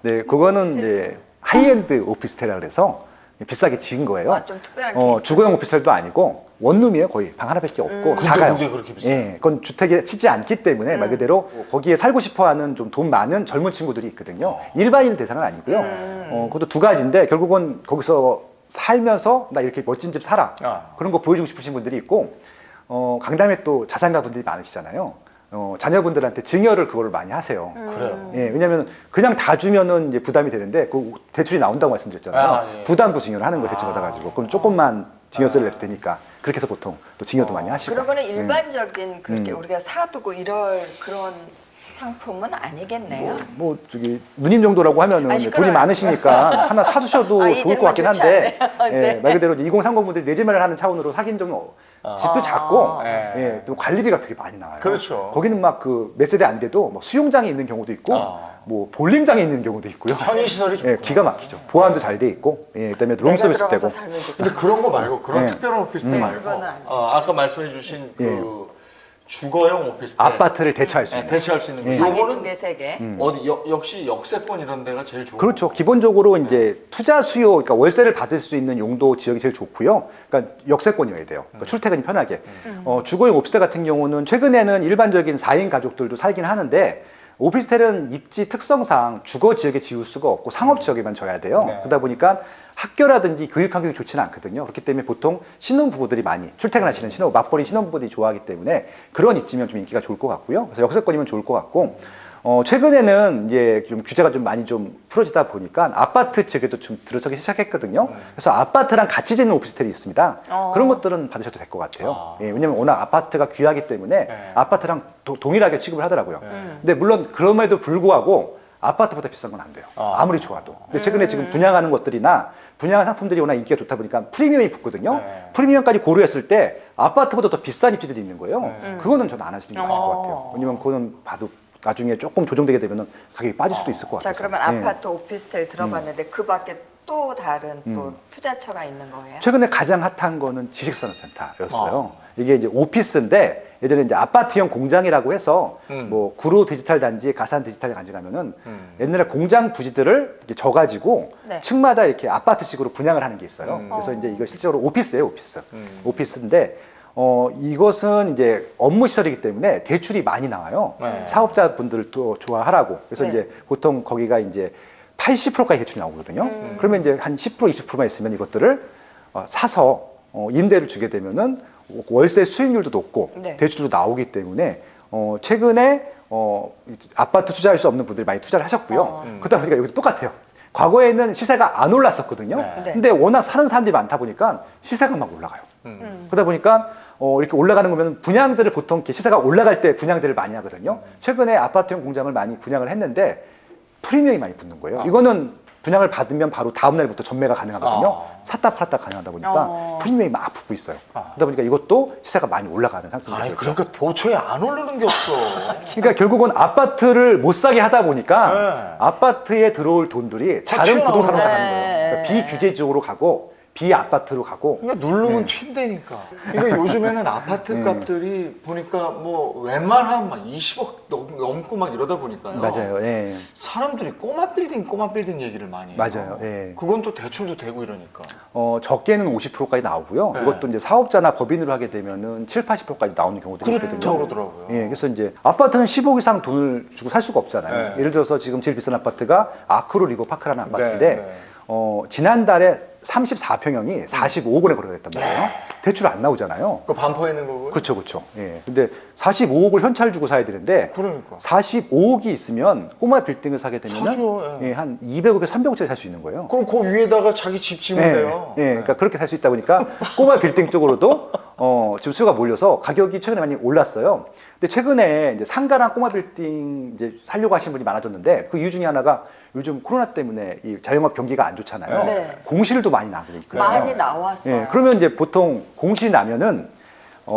네, 그거는 이제 하이엔드 오피스텔이라 그래서 비싸게 지은 거예요. 좀 특별한 케이스. 주거용 오피스텔도 아니고 원룸이에요. 거의 방 하나밖에 없고 근데 작아요. 그게 그렇게 비싸요? 예, 그건 주택에 치지 않기 때문에 말 그대로 거기에 살고 싶어하는 좀 돈 많은 젊은 친구들이 있거든요. 일반인 대상은 아니고요. 그것도 두 가지인데 결국은 거기서 살면서 나 이렇게 멋진 집 살아 그런 거 보여주고 싶으신 분들이 있고 강남에 또 자산가 분들이 많으시잖아요. 자녀분들한테 증여를 그거를 많이 하세요. 그래요. 예, 왜냐면 그냥 다 주면은 이제 부담이 되는데 그 대출이 나온다고 말씀드렸잖아요. 예. 부담부 증여를 하는 거 대출 받아가지고 그럼 조금만 증여세를 내도 되니까 그렇게 해서 보통 또 증여도 많이 하시고. 그러고는 일반적인 그렇게 우리가 사두고 이럴 그런 상품은 아니겠네요. 뭐 저기 누님 정도라고 하면은 아, 돈이 시끄러워요. 많으시니까 하나 사주셔도 이 좋을 것 같긴 질문 좋지 한데 않네요. 네. 말 그대로 2030분들이 내 집을 하는 차원으로 사긴 좀 집도 작고 네. 예, 또 관리비가 되게 많이 나와요. 그렇죠. 거기는 막 그 몇 세대 안 돼도 뭐 수영장이 있는 경우도 있고 뭐 볼링장이 있는 경우도 있고요. 편의시설이 좋구나. 예, 기가 막히죠. 보안도 잘 돼 있고, 예, 그다음에 내가 룸서비스 들어가서 되고. 살면 좋겠다. 근데 그런 거 말고 그런 네. 특별한 오피스텔 네, 말고 그거는 안 돼. 아까 말씀해주신 그 예. 주거용 오피스텔 아파트를 대체할 수 네, 있는. 대체할 수 있는 거. 예. 방에 이거는 2개, 3개. 어디 역시 역세권 이런 데가 제일 좋은 그렇죠. 거고. 기본적으로 이제 투자 수요, 그러니까 월세를 받을 수 있는 용도 지역이 제일 좋고요. 그러니까 역세권이어야 돼요. 그러니까 출퇴근이 편하게. 주거용 오피스텔 같은 경우는 최근에는 일반적인 4인 가족들도 살긴 하는데 오피스텔은 입지 특성상 주거 지역에 지을 수가 없고 상업 지역에만 져야 돼요. 네. 그러다 보니까 학교라든지 교육 환경이 좋지는 않거든요. 그렇기 때문에 보통 신혼부부들이 많이 출퇴근하시는 맞벌이 신혼부부들이 좋아하기 때문에 그런 입지면 좀 인기가 좋을 것 같고요. 그래서 역세권이면 좋을 것 같고 최근에는 이제 좀 규제가 좀 많이 좀 풀어지다 보니까 아파트 지역에도 좀 들어서기 시작했거든요. 그래서 아파트랑 같이 짓는 오피스텔이 있습니다. 그런 것들은 받으셔도 될 것 같아요. 예, 왜냐면 워낙 아파트가 귀하기 때문에 네. 아파트랑 동일하게 취급을 하더라고요. 근데 물론 그럼에도 불구하고 아파트보다 비싼 건 안 돼요. 아무리 좋아도. 근데 최근에 지금 분양하는 것들이나 분양한 상품들이 워낙 인기가 좋다 보니까 프리미엄이 붙거든요. 네. 프리미엄까지 고려했을 때 아파트보다 더 비싼 입지들이 있는 거예요. 그거는 저는 안 하시는 게 맞을 것 같아요. 왜냐면 그거는 봐도 나중에 조금 조정되게 되면 가격이 빠질 수도 있을 것 자, 같아요. 그러면 아파트, 오피스텔 들어봤는데 그 밖에 또 다른 또 투자처가 있는 거예요? 최근에 가장 핫한 거는 지식산업센터였어요. 이게 이제 오피스인데 예전에 이제 아파트형 공장이라고 해서 뭐 구로 디지털 단지, 가산 디지털 단지 가면은 옛날에 공장 부지들을 이렇게 져가지고 네. 층마다 이렇게 아파트식으로 분양을 하는 게 있어요. 그래서 이제 이거 실제로 오피스예요, 오피스. 오피스인데 이것은 이제 업무 시설이기 때문에 대출이 많이 나와요. 네. 사업자분들도 좋아하라고. 그래서 네. 이제 보통 거기가 이제 80%까지 대출이 나오거든요. 그러면 이제 한 10% 20%만 있으면 이것들을 사서 임대를 주게 되면은 월세 수익률도 높고 네. 대출도 나오기 때문에 최근에 아파트 투자할 수 없는 분들이 많이 투자를 하셨고요. 그러다 보니까 여기도 똑같아요. 과거에는 시세가 안 올랐었거든요. 네. 근데 워낙 사는 사람들이 많다 보니까 시세가 막 올라가요. 그러다 보니까 이렇게 올라가는 거면 분양들을 보통 이렇게 시세가 올라갈 때 분양들을 많이 하거든요. 최근에 아파트형 공장을 많이 분양을 했는데 프리미엄이 많이 붙는 거예요. 이거는 분양을 받으면 바로 다음 날부터 전매가 가능하거든요. 샀다 팔았다 가능하다 보니까 프리미엄이 막 붙고 있어요. 그러다 보니까 이것도 시세가 많이 올라가는 상품이 아니 되죠. 그러니까 도처에 안 오르는 게 없어. 그러니까 결국은 아파트를 못 사게 하다 보니까 네. 아파트에 들어올 돈들이 다 다른 튀어나오는 부동산으로 거야. 가는 거예요. 그러니까 비규제적으로 가고 비아파트로 가고 그러니까 누르면 튄다니까. 이거 요즘에는 아파트 값들이 보니까 뭐 웬만하면 막 20억 넘고 막 이러다 보니까요. 맞아요. 예. 사람들이 꼬마 빌딩 얘기를 많이 해요. 맞아요. 예. 그건 또 대출도 되고 이러니까. 적게는 50%까지 나오고요. 네. 이것도 이제 사업자나 법인으로 하게 되면은 7, 80%까지 나오는 경우들이 그렇다고 있거든요. 그러더라고요. 예, 그래서 이제 아파트는 10억 이상 돈을 주고 살 수가 없잖아요. 네. 예를 들어서 지금 제일 비싼 아파트가 아크로 리버파크라는 아파트인데 네. 지난달에 34평형이 45억 원에 거래가 됐단 말이에요. 대출 안 나오잖아요. 그 반포에 있는 거고요. 그렇죠, 그렇죠. 예. 근데 45억을 현찰 주고 사야 되는데 그러니까. 45억이 있으면 꼬마 빌딩을 사게 되면은 사죠, 예. 한 200억에 300억짜리 살 수 있는 거예요. 그럼 그 위에다가 자기 집 지으면 예, 돼요. 예, 그러니까 그렇게 살 수 있다 보니까 꼬마 빌딩 쪽으로도 지금 수요가 몰려서 가격이 최근에 많이 올랐어요. 근데 최근에 이제 상가랑 꼬마 빌딩 이제 살려고 하시는 분이 많아졌는데 그 이유 중에 하나가 요즘 코로나 때문에 이 자영업 경기가 안 좋잖아요. 네. 공실도 많이 나고 있거든요. 많이 나왔어요. 예, 그러면 이제 보통 공실이 나면은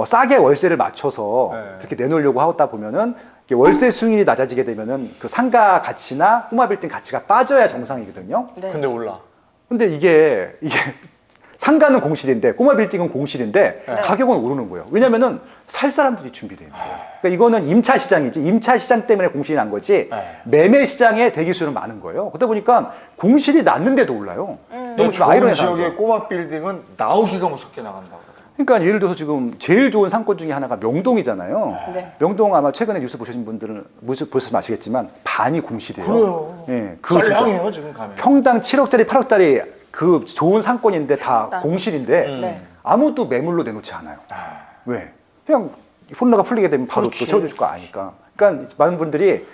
싸게 월세를 맞춰서 네. 그렇게 내놓으려고 하다 보면은 이렇게 월세 수익률이 낮아지게 되면은 그 상가 가치나 꼬마 빌딩 가치가 빠져야 정상이거든요. 네. 근데 올라. 근데 이게 상가는 공실인데 꼬마 빌딩은 공실인데 네. 가격은 오르는 거예요. 왜냐면은 살 사람들이 준비되어 있는 거예요. 그러니까 이거는 임차 시장이지 임차 시장 때문에 공실이 난 거지 네. 매매 시장에 대기 수는 많은 거예요. 그러다 보니까 공실이 났는데도 올라요. 너무 좀 좋은 아이러니한 지역의 거예요. 꼬마 빌딩은 나오기가 무섭게 나간다고 그러더라고요. 그러니까 예를 들어서 지금 제일 좋은 상권 중에 하나가 명동이잖아요. 네. 명동 아마 최근에 뉴스 보신 분들은 보셨으면 아시겠지만 반이 공실이에요. 그래요. 예, 그거 진짜 썰렁해요 지금 가면. 평당 7억짜리, 8억짜리 그 좋은 상권인데 다 평당. 공실인데 네. 아무도 매물로 내놓지 않아요. 왜? 그냥 코로나가 풀리게 되면 바로 그렇지. 또 채워줄 거 아니까. 그러니까 많은 분들이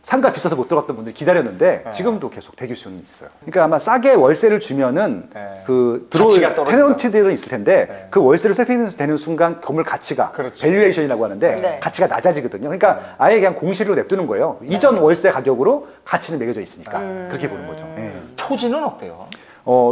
상가 비싸서 못 들어갔던 분들이 기다렸는데 네. 지금도 계속 대기 수요는 있어요. 그러니까 아마 싸게 월세를 주면은 네. 그 들어올 가치가 떨어진다. 테넌트들은 있을 텐데 네. 그 월세를 세팅되는 순간 건물 가치가 그렇죠. 밸류에이션이라고 하는데 네. 가치가 낮아지거든요. 그러니까 아예 그냥 공실로 냅두는 거예요. 이전 월세 가격으로 가치는 매겨져 있으니까 그렇게 보는 거죠. 예. 토지는 어때요?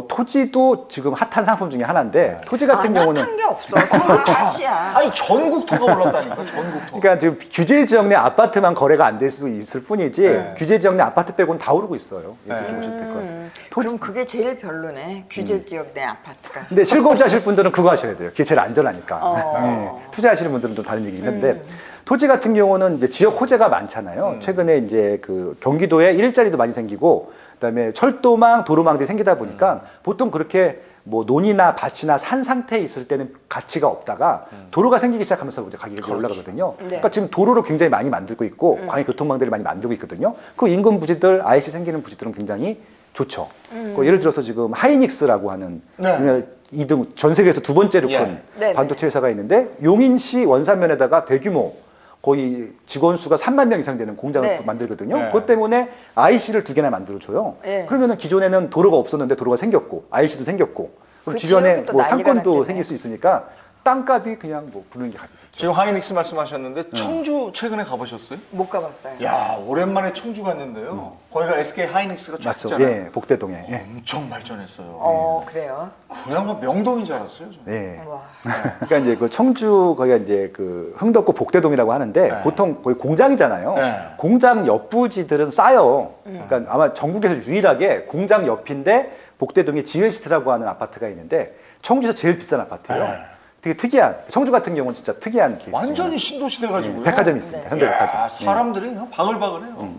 토지도 지금 핫한 상품 중에 하나인데 토지 같은 경우는 핫한 게 없어. 다 핫이야. 아니 전국 토가 올랐다니까 전국 토. 그러니까 지금 규제 지역 내 아파트만 거래가 안 될 수 있을 뿐이지 네. 규제 지역 내 아파트 빼고는 다 오르고 있어요. 네. 이렇게 보시면 될 것 같아요. 그럼 그게 제일 별로네. 규제 지역 내 아파트가. 근데 실거주 하실 분들은 그거 하셔야 돼요. 그게 제일 안전하니까. 어. 투자하시는 분들은 또 다른 얘기긴 한데 토지 같은 경우는 이제 지역 호재가 많잖아요. 최근에 이제 그 경기도에 일자리도 많이 생기고 그다음에 철도망, 도로망들이 생기다 보니까 보통 그렇게 뭐 논이나 밭이나 산 상태에 있을 때는 가치가 없다가 도로가 생기기 시작하면서 이제 가격이 올라가거든요. 네. 그러니까 지금 도로를 굉장히 많이 만들고 있고 광역 교통망들을 많이 만들고 있거든요. 그 인근 부지들, IC 생기는 부지들은 굉장히 좋죠. 그 예를 들어서 지금 하이닉스라고 하는 네. 2등 전 세계에서 두 번째로 예. 큰 네, 반도체 회사가 있는데 용인시 원산면에다가 대규모 거의 직원 수가 3만 명 이상 되는 공장을 네. 만들거든요. 네. 그것 때문에 IC를 2개나 만들어줘요. 네. 그러면은 기존에는 도로가 없었는데 도로가 생겼고 IC도 생겼고 그럼 그 주변에 지역이 또 뭐 난리가 상권도 났겠네. 생길 수 있으니까 땅값이 그냥 뭐 부르는 게 값이죠. 지금 하이닉스 말씀하셨는데 청주 최근에 가보셨어요? 못 가봤어요. 야 오랜만에 청주 갔는데요. 거기가 SK 하이닉스가 쫙 맞죠? 있잖아요. 예, 복대동에. 예. 엄청 발전했어요. 그래요? 그냥 뭐 명동인 줄 알았어요. 저는. 예. 와. 그러니까 이제 그 청주 거기가 이제 그 흥덕구 복대동이라고 하는데 네. 보통 거기 공장이잖아요. 네. 공장 옆 부지들은 싸요. 그러니까 아마 전국에서 유일하게 공장 옆인데 복대동에 지웰시티라고 하는 아파트가 있는데 청주에서 제일 비싼 아파트예요. 네. 되게 특이한. 청주 같은 경우는 진짜 특이한 케이스. 완전히 신도시 돼가지고요. 백화점이 있습니다. 네. 현대백화점. 야, 사람들이 그냥 바글바글해요.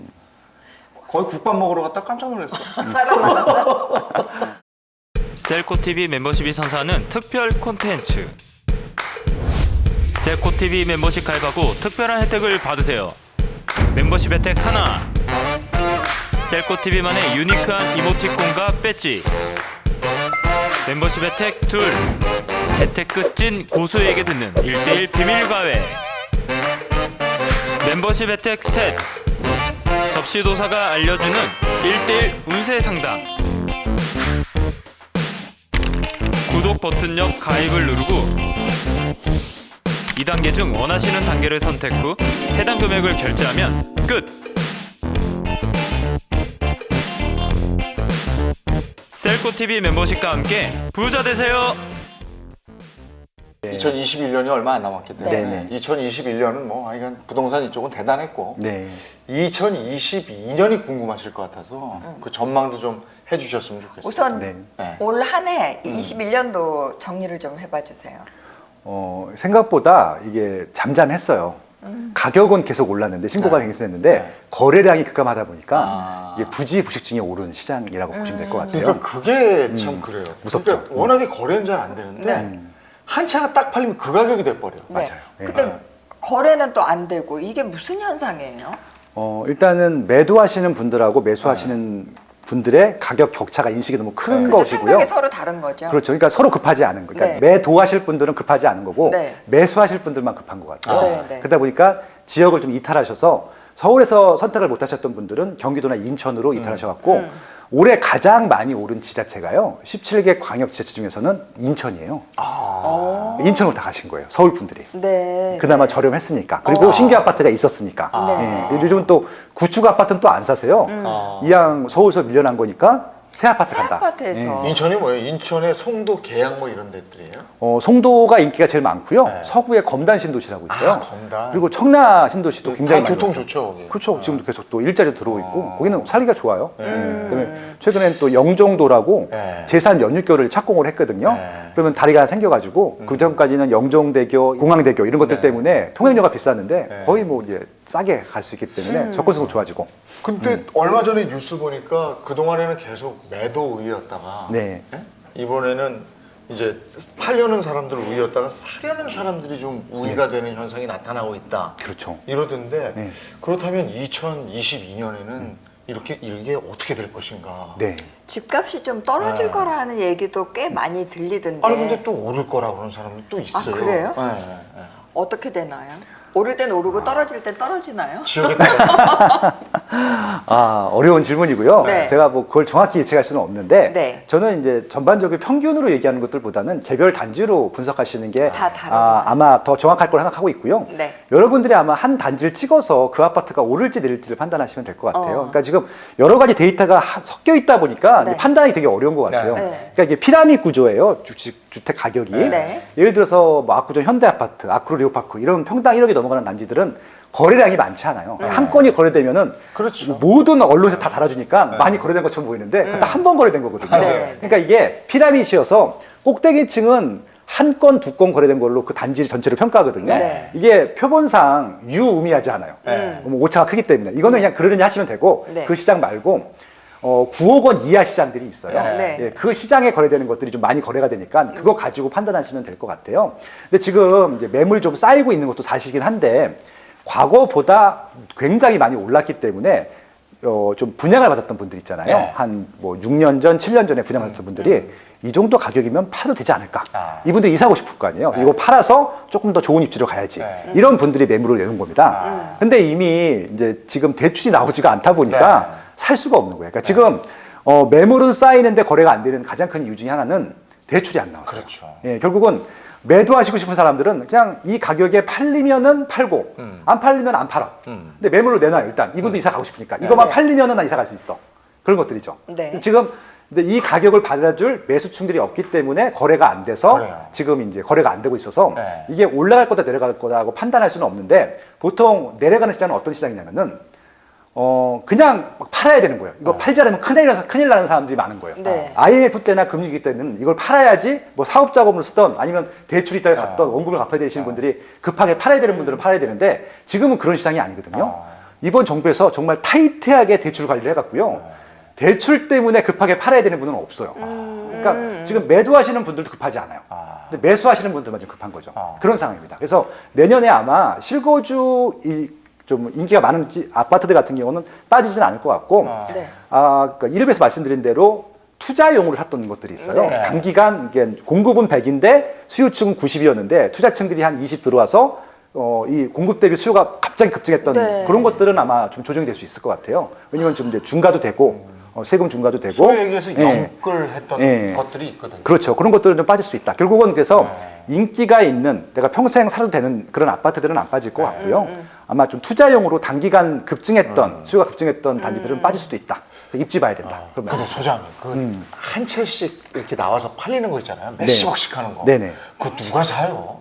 거의 국밥 먹으러 갔다 깜짝 놀랐어. 사람 많았어? 셀코TV 멤버십이 선사하는 특별 콘텐츠 셀코TV 멤버십 가입하고 특별한 혜택을 받으세요. 멤버십 혜택 하나, 셀코TV만의 유니크한 이모티콘과 배지. 멤버십 혜택 둘, 재테크 찐 고수에게 듣는 1대1 비밀 과외. 멤버십 혜택 셋, 접시도사가 알려주는 1대1 운세 상담. 구독 버튼 옆 가입을 누르고 2단계 중 원하시는 단계를 선택 후 해당 금액을 결제하면 끝! 셀코TV 멤버십과 함께 부자 되세요! 2021년이 얼마 안 남았기 때문에 네. 2021년은 뭐 하여간 부동산 이쪽은 대단했고 네. 2022년이 궁금하실 것 같아서 그 전망도 좀 해주셨으면 좋겠어요. 우선 네. 네. 올 한 해 21년도 정리를 좀 해봐 주세요. 생각보다 이게 잠잠했어요. 가격은 계속 올랐는데 신고가 갱신했는데 네. 거래량이 급감하다 보니까 아. 이게 부지 부식증에 오른 시장이라고 보시면 될 것 같아요. 그러니까 그게 참 그래요. 무섭죠. 그러니까 워낙에 거래는 잘 안 되는데 네. 한 차가 딱 팔리면 그 가격이 돼버려. 네. 네. 근데 거래는 또 안 되고 이게 무슨 현상이에요? 일단은 매도하시는 분들하고 매수하시는 분들의 가격 격차가 인식이 너무 큰 근데 것이고요. 생각이 서로 다른 거죠. 그렇죠. 그러니까 서로 급하지 않은 거. 그러니까 네. 매도하실 분들은 급하지 않은 거고 네. 매수하실 분들만 급한 것 같아요. 네, 네. 그러다 보니까 지역을 좀 이탈하셔서 서울에서 선택을 못 하셨던 분들은 경기도나 인천으로 이탈하셔갖고 올해 가장 많이 오른 지자체가요. 17개 광역 지자체 중에서는 인천이에요. 인천으로 다 가신 거예요. 서울 분들이. 네. 그나마 저렴했으니까. 그리고 신규 아파트가 있었으니까. 네. 예, 요즘은 또 구축 아파트는 또 안 사세요. 이왕 서울서 밀려난 거니까 새 아파트 새 간다. 아파트에서. 예. 인천이 뭐예요? 인천의 송도, 계양 뭐 이런 데들이에요? 송도가 인기가 제일 많고요. 네. 서구에 검단 신도시라고 있어요. 아, 검단. 그리고 청라 신도시도 굉장히 다 많이 교통 왔어요. 좋죠, 거기. 그렇죠. 지금도 계속 또 일자리도 들어오고 있고 거기는 살기가 좋아요. 네. 그다음에 최근엔 또 영종도라고 네. 제산 연육교를 착공을 했거든요. 네. 그러면 다리가 생겨가지고 그 전까지는 영종대교, 공항대교 이런 것들 네. 때문에 통행료가 비쌌는데 네. 거의 뭐 이제 싸게 갈 수 있기 때문에 접근성도 좋아지고. 근데 얼마 전에 뉴스 보니까 그동안에는 계속 매도 우위였다가 네. 예? 이번에는 이제 팔려는 사람들 우위였다가 사려는 사람들이 좀 우위가 되는 현상이 나타나고 있다. 그렇죠. 이러던데 네. 그렇다면 2022년에는 이게 어떻게 될 것인가? 네. 집값이 좀 떨어질 네. 거라는 얘기도 꽤 많이 들리던데. 아니 근데 또 오를 거라고 그러는 사람도 또 있어요. 그래요? 네, 네, 네. 어떻게 되나요? 오를 땐 오르고 떨어질 땐 떨어지나요? 지역에 따라 어려운 질문이고요. 네. 제가 뭐 그걸 정확히 예측할 수는 없는데 네. 저는 이제 전반적으로 평균으로 얘기하는 것들보다는 개별 단지로 분석하시는 게 다 다르구나. 아마 더 정확할 거라 생각하고 있고요. 네. 여러분들이 아마 한 단지를 찍어서 그 아파트가 오를지 내릴지를 판단하시면 될 것 같아요. 어. 그러니까 지금 여러 가지 데이터가 섞여 있다 보니까 네. 판단이 되게 어려운 것 같아요. 네. 그러니까 이게 피라미드 구조예요. 주택 가격이. 네. 예를 들어서 뭐 압구정 현대아파트, 아크로 레오파크 이런 평당 1억이 넘어가는 단지들은 거래량이 많지 않아요. 한 건이 거래되면은 그렇죠. 모든 언론에서 다 달아주니까 많이 거래된 것처럼 보이는데 그거 다 한 번 거래된 거거든요. 맞아요. 그러니까 이게 피라미드여서 꼭대기층은 한 건, 두 건 거래된 걸로 그 단지 전체를 평가하거든요. 네. 이게 표본상 유의미하지 않아요. 뭐 오차가 크기 때문에 이거는 그냥 그러느니 하시면 되고 네. 그 시장 말고 9억 원 이하 시장들이 있어요. 네. 예, 그 시장에 거래되는 것들이 좀 많이 거래가 되니까 그거 가지고 판단하시면 될 것 같아요. 근데 지금 이제 매물이 좀 쌓이고 있는 것도 사실이긴 한데 과거보다 굉장히 많이 올랐기 때문에 좀 분양을 받았던 분들 있잖아요. 네. 한 뭐 6년 전, 7년 전에 분양을 받았던 분들이 이 정도 가격이면 팔아도 되지 않을까. 아. 이분들이 이사하고 싶을 거 아니에요. 이거 팔아서 조금 더 좋은 입지로 가야지. 네. 이런 분들이 매물을 내는 겁니다. 근데 이미 이제 지금 대출이 나오지가 않다 보니까 네. 살 수가 없는 거예요. 그러니까 지금 매물은 쌓이는데 거래가 안 되는 가장 큰 이유 중에 하나는 대출이 안 나와요. 그렇죠. 예, 결국은 매도하시고 싶은 사람들은 그냥 이 가격에 팔리면은 팔고 안 팔리면 안 팔아. 근데 매물로 내놔요. 일단 이분도 이사 가고 싶으니까 이거만 네. 팔리면은 나 이사 갈 수 있어. 그런 것들이죠. 네. 지금 근데 이 가격을 받아줄 매수층들이 없기 때문에 거래가 안 돼서 그래요. 지금 이제 거래가 안 되고 있어서 네. 이게 올라갈 거다 내려갈 거다고 판단할 수는 없는데 보통 내려가는 시장은 어떤 시장이냐면은 그냥 막 팔아야 되는 거예요. 이거 팔지 않으면 큰일 나는 사람들이 많은 거예요. 네. IMF 때나 금융위기 때는 이걸 팔아야지 뭐 사업 자금으로 쓰던 아니면 대출 이자를 갚던 원금을 갚아야 되시는 분들이 급하게 팔아야 되는 분들은 팔아야 되는데 지금은 그런 시장이 아니거든요. 이번 정부에서 정말 타이트하게 대출 관리를 해갖고요. 대출 때문에 급하게 팔아야 되는 분은 없어요. 그러니까 지금 매도하시는 분들도 급하지 않아요. 근데 매수하시는 분들만 좀 급한 거죠. 그런 상황입니다. 그래서 내년에 아마 실거주 좀 인기가 많은 아파트들 같은 경우는 빠지지는 않을 것 같고, 네. 그러니까 이름에서 말씀드린 대로 투자용으로 샀던 것들이 있어요. 네. 단기간 이게 공급은 100인데 수요층은 90이었는데 투자층들이 한 20 들어와서 이 공급 대비 수요가 갑자기 급증했던 네. 그런 것들은 아마 좀 조정이 될 수 있을 것 같아요. 왜냐면 지금 이제 중과도 되고 세금 중과도 되고 소위 얘기해서 예. 영끌했던 예. 것들이 있거든요. 그렇죠. 그런 것들은 좀 빠질 수 있다. 결국은 그래서 인기가 있는 내가 평생 살아도 되는 그런 아파트들은 안 빠질 것 같고요. 아마 좀 투자용으로 단기간 급증했던 수요가 급증했던 단지들은 빠질 수도 있다. 그래서 입지 봐야 된다. 그런 근데 말이죠. 소장님, 한 채씩 이렇게 나와서 팔리는 거 있잖아요. 네. 몇십억씩 하는 거. 네네. 그거 누가 사요?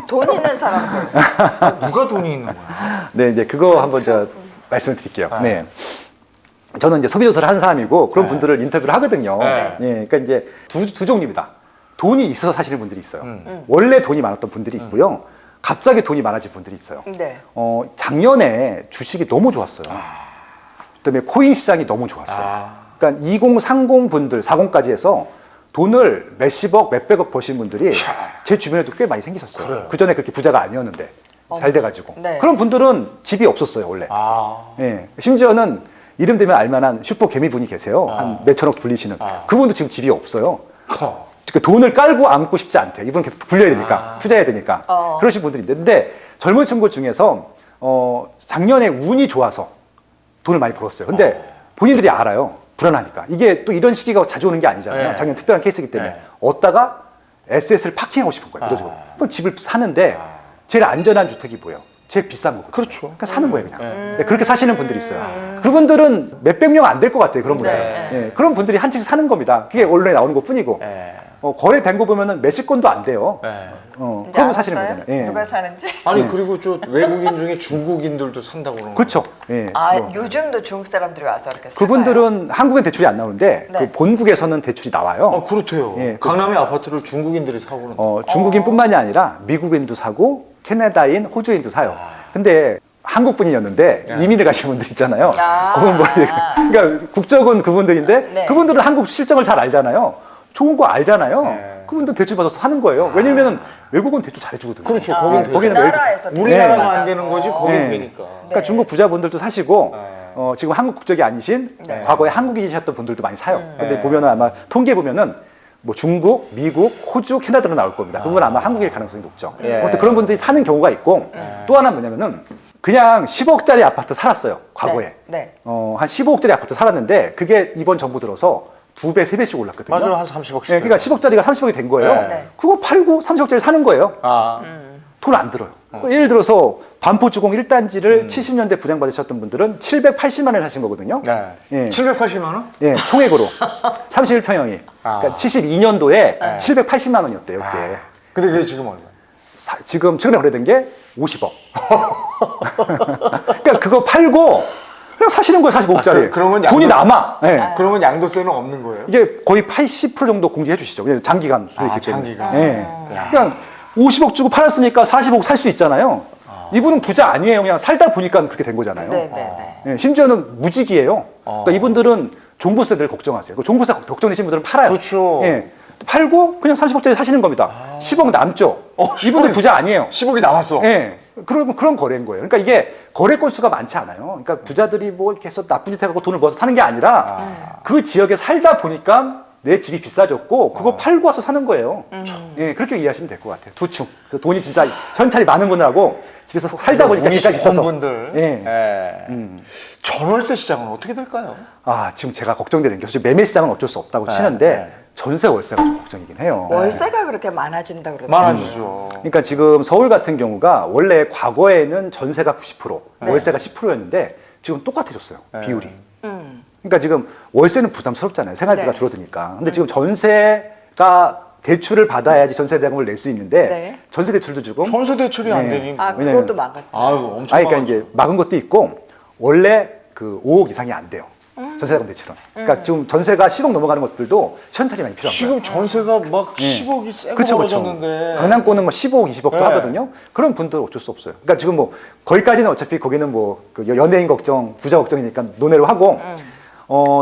돈 있는 사람들. 누가 돈이 있는 거야? 네, 이제 그거 한번 제가 말씀을 드릴게요. 네. 저는 이제 소비조사를 하는 사람이고 그런 분들을 인터뷰를 하거든요. 네. 예, 그러니까 이제 두 종류입니다. 돈이 있어서 사시는 분들이 있어요. 원래 돈이 많았던 분들이 있고요. 갑자기 돈이 많아진 분들이 있어요. 네. 작년에 주식이 너무 좋았어요. 그다음에 코인 시장이 너무 좋았어요. 그러니까 2030 분들, 40까지 해서 돈을 몇십억, 몇백억 버신 분들이 제 주변에도 꽤 많이 생기셨어요. 그래요? 그 전에 그렇게 부자가 아니었는데 잘 돼가지고. 네. 그런 분들은 집이 없었어요, 원래. 예. 심지어는 이름 되면 알만한 슈퍼 개미 분이 계세요. 한 몇천억 불리시는. 그분도 지금 집이 없어요. 그러니까 돈을 깔고 앉고 싶지 않대요. 이분 계속 굴려야 되니까, 투자해야 되니까. 그러신 분들이 있는데, 근데 젊은 친구 중에서 작년에 운이 좋아서 돈을 많이 벌었어요. 근데 본인들이 알아요. 불안하니까. 이게 또 이런 시기가 자주 오는 게 아니잖아요. 네. 작년 특별한 케이스이기 때문에. 네. 얻다가 SS를 파킹하고 싶은 거예요. 그래가지고 그럼 집을 사는데 제일 안전한 주택이 뭐예요? 제일 비싼 거거든요. 그렇죠. 그러니까 사는 거예요, 그냥. 네, 그렇게 사시는 분들이 있어요. 그분들은 몇백 명 안 될 것 같아요, 그런 분들. 네. 예, 그런 분들이 한 채씩 사는 겁니다. 그게 언론에 나오는 것 뿐이고. 거래된 거 보면은 몇십 건도 안 돼요. 이제 그러면 사시는 알았어요? 거잖아요. 예. 누가 사는지. 아니 그리고 저 외국인 중에 중국인들도 산다고 그러는 그렇죠. 예. 뭐. 요즘도 중국 사람들이 와서 이렇게 사가요? 그분들은 한국엔 대출이 안 나오는데 네. 그 본국에서는 대출이 나와요. 그렇대요. 예, 강남의 아파트를 중국인들이 사고 그러는데. 중국인뿐만이 아니라 미국인도 사고 캐나다인, 호주인도 사요. 근데 한국 분이었는데 이민을 가신 분들 있잖아요. 그분 그러니까 국적은 그분들인데 네. 그분들은 한국 실정을 잘 알잖아요. 좋은 거 알잖아요. 그분들 대출 받아서 사는 거예요. 왜냐면 외국은 대출 잘해주거든요. 그렇죠. 거기는 그 나라에서 우리나라는 대출 안 되는 거지 받아서. 거긴 네. 되니까. 그러니까 중국 부자분들도 사시고 지금 한국 국적이 아니신 네. 과거에 한국인이셨던 분들도 많이 사요. 근데 네. 보면은 아마 통계 보면은 뭐 중국, 미국, 호주, 캐나다로 나올 겁니다. 그건 아마 한국일 가능성이 높죠. 예. 아무튼 그런 분들이 사는 경우가 있고 또 하나 뭐냐면은 그냥 10억짜리 아파트 살았어요. 과거에. 네. 한 15억짜리 아파트 살았는데 그게 이번 정부 들어서 2배, 3배씩 올랐거든요. 맞아요. 한 30억씩. 네, 그러니까 10억짜리가 30억이 된 거예요. 네. 네. 그거 팔고 30억짜리 사는 거예요. 아. 돈 안 들어요. 예를 들어서 반포주공 1단지를 70년대 분양받으셨던 분들은 780만 원에 사신 거거든요. 네. 예. 780만 원? 예, 총액으로 31평형이. 아. 그러니까 72년도에 780만 원이었대요, 그게. 근데 그게 지금 얼마야? 지금 최근에 거래된 게 50억. 그러니까 그거 팔고 그냥 사시는 거예요, 45억짜리. 그러면 돈이 양도세- 남아. 예. 그러면 양도세는 없는 거예요? 이게 거의 80% 정도 공제해 주시죠. 왜냐면 장기간 소유했기 때문에. 장기간. 예. 그냥 50억 주고 팔았으니까 40억 살 수 있잖아요. 이분은 부자 아니에요. 그냥 살다 보니까 그렇게 된 거잖아요. 네, 네, 네. 예, 심지어는 무직이에요. 그러니까 이분들은 종부세들 걱정하세요. 그 종부세 걱정되신 분들은 팔아요. 그렇죠. 예. 팔고 그냥 30억짜리 사시는 겁니다. 10억 남죠. 이분들 10억이 부자 아니에요. 10억이 남았어. 예. 그런 거래인 거예요. 그러니까 이게 거래 건수가 많지 않아요. 그러니까 부자들이 뭐 이렇게 해서 나쁜 짓 해갖고 돈을 모아서 사는 게 아니라 그 지역에 살다 보니까 내 집이 비싸졌고 그거 팔고 와서 사는 거예요. 예, 그렇게 이해하시면 될 것 같아요. 두 충. 그래서 돈이 진짜 현찰이 많은 분하고 집에서 살다 보니까 운이 진짜 좋은 비싸서. 분들. 예. 예. 전월세 시장은 어떻게 될까요? 지금 제가 걱정되는 게 사실 매매 시장은 어쩔 수 없다고 치는데 네. 전세 월세가 좀 걱정이긴 해요. 월세가 그렇게 많아진다 그러더라고요. 많아지죠. 그러니까 지금 서울 같은 경우가 원래 과거에는 전세가 90%, 네. 월세가 10%였는데 지금 똑같아졌어요. 비율이. 음. 그러니까 지금 월세는 부담스럽잖아요. 생활비가 네. 줄어드니까. 근데 지금 전세가 대출을 받아야지 전세 대금을 낼 수 있는데 네. 전세 대출도 주고 전세 대출이 안 네. 되니. 왜냐면- 그것도 막았어요. 아이고 엄청. 그러니까 많아져. 이제 막은 것도 있고 원래 그 5억 이상이 안 돼요. 전세자금 대출은. 그러니까 좀 전세가 10억 넘어가는 것들도 시현찰이 많이 필요한 거예요. 지금 전세가 막 10억이 세고 그렇죠, 벌어졌는데. 강남권은 뭐 15억, 20억도 네. 하거든요. 그런 분들은 어쩔 수 없어요. 그러니까 지금 뭐 거기까지는 어차피 거기는 뭐 그 연예인 걱정, 부자 걱정이니까 논외로 하고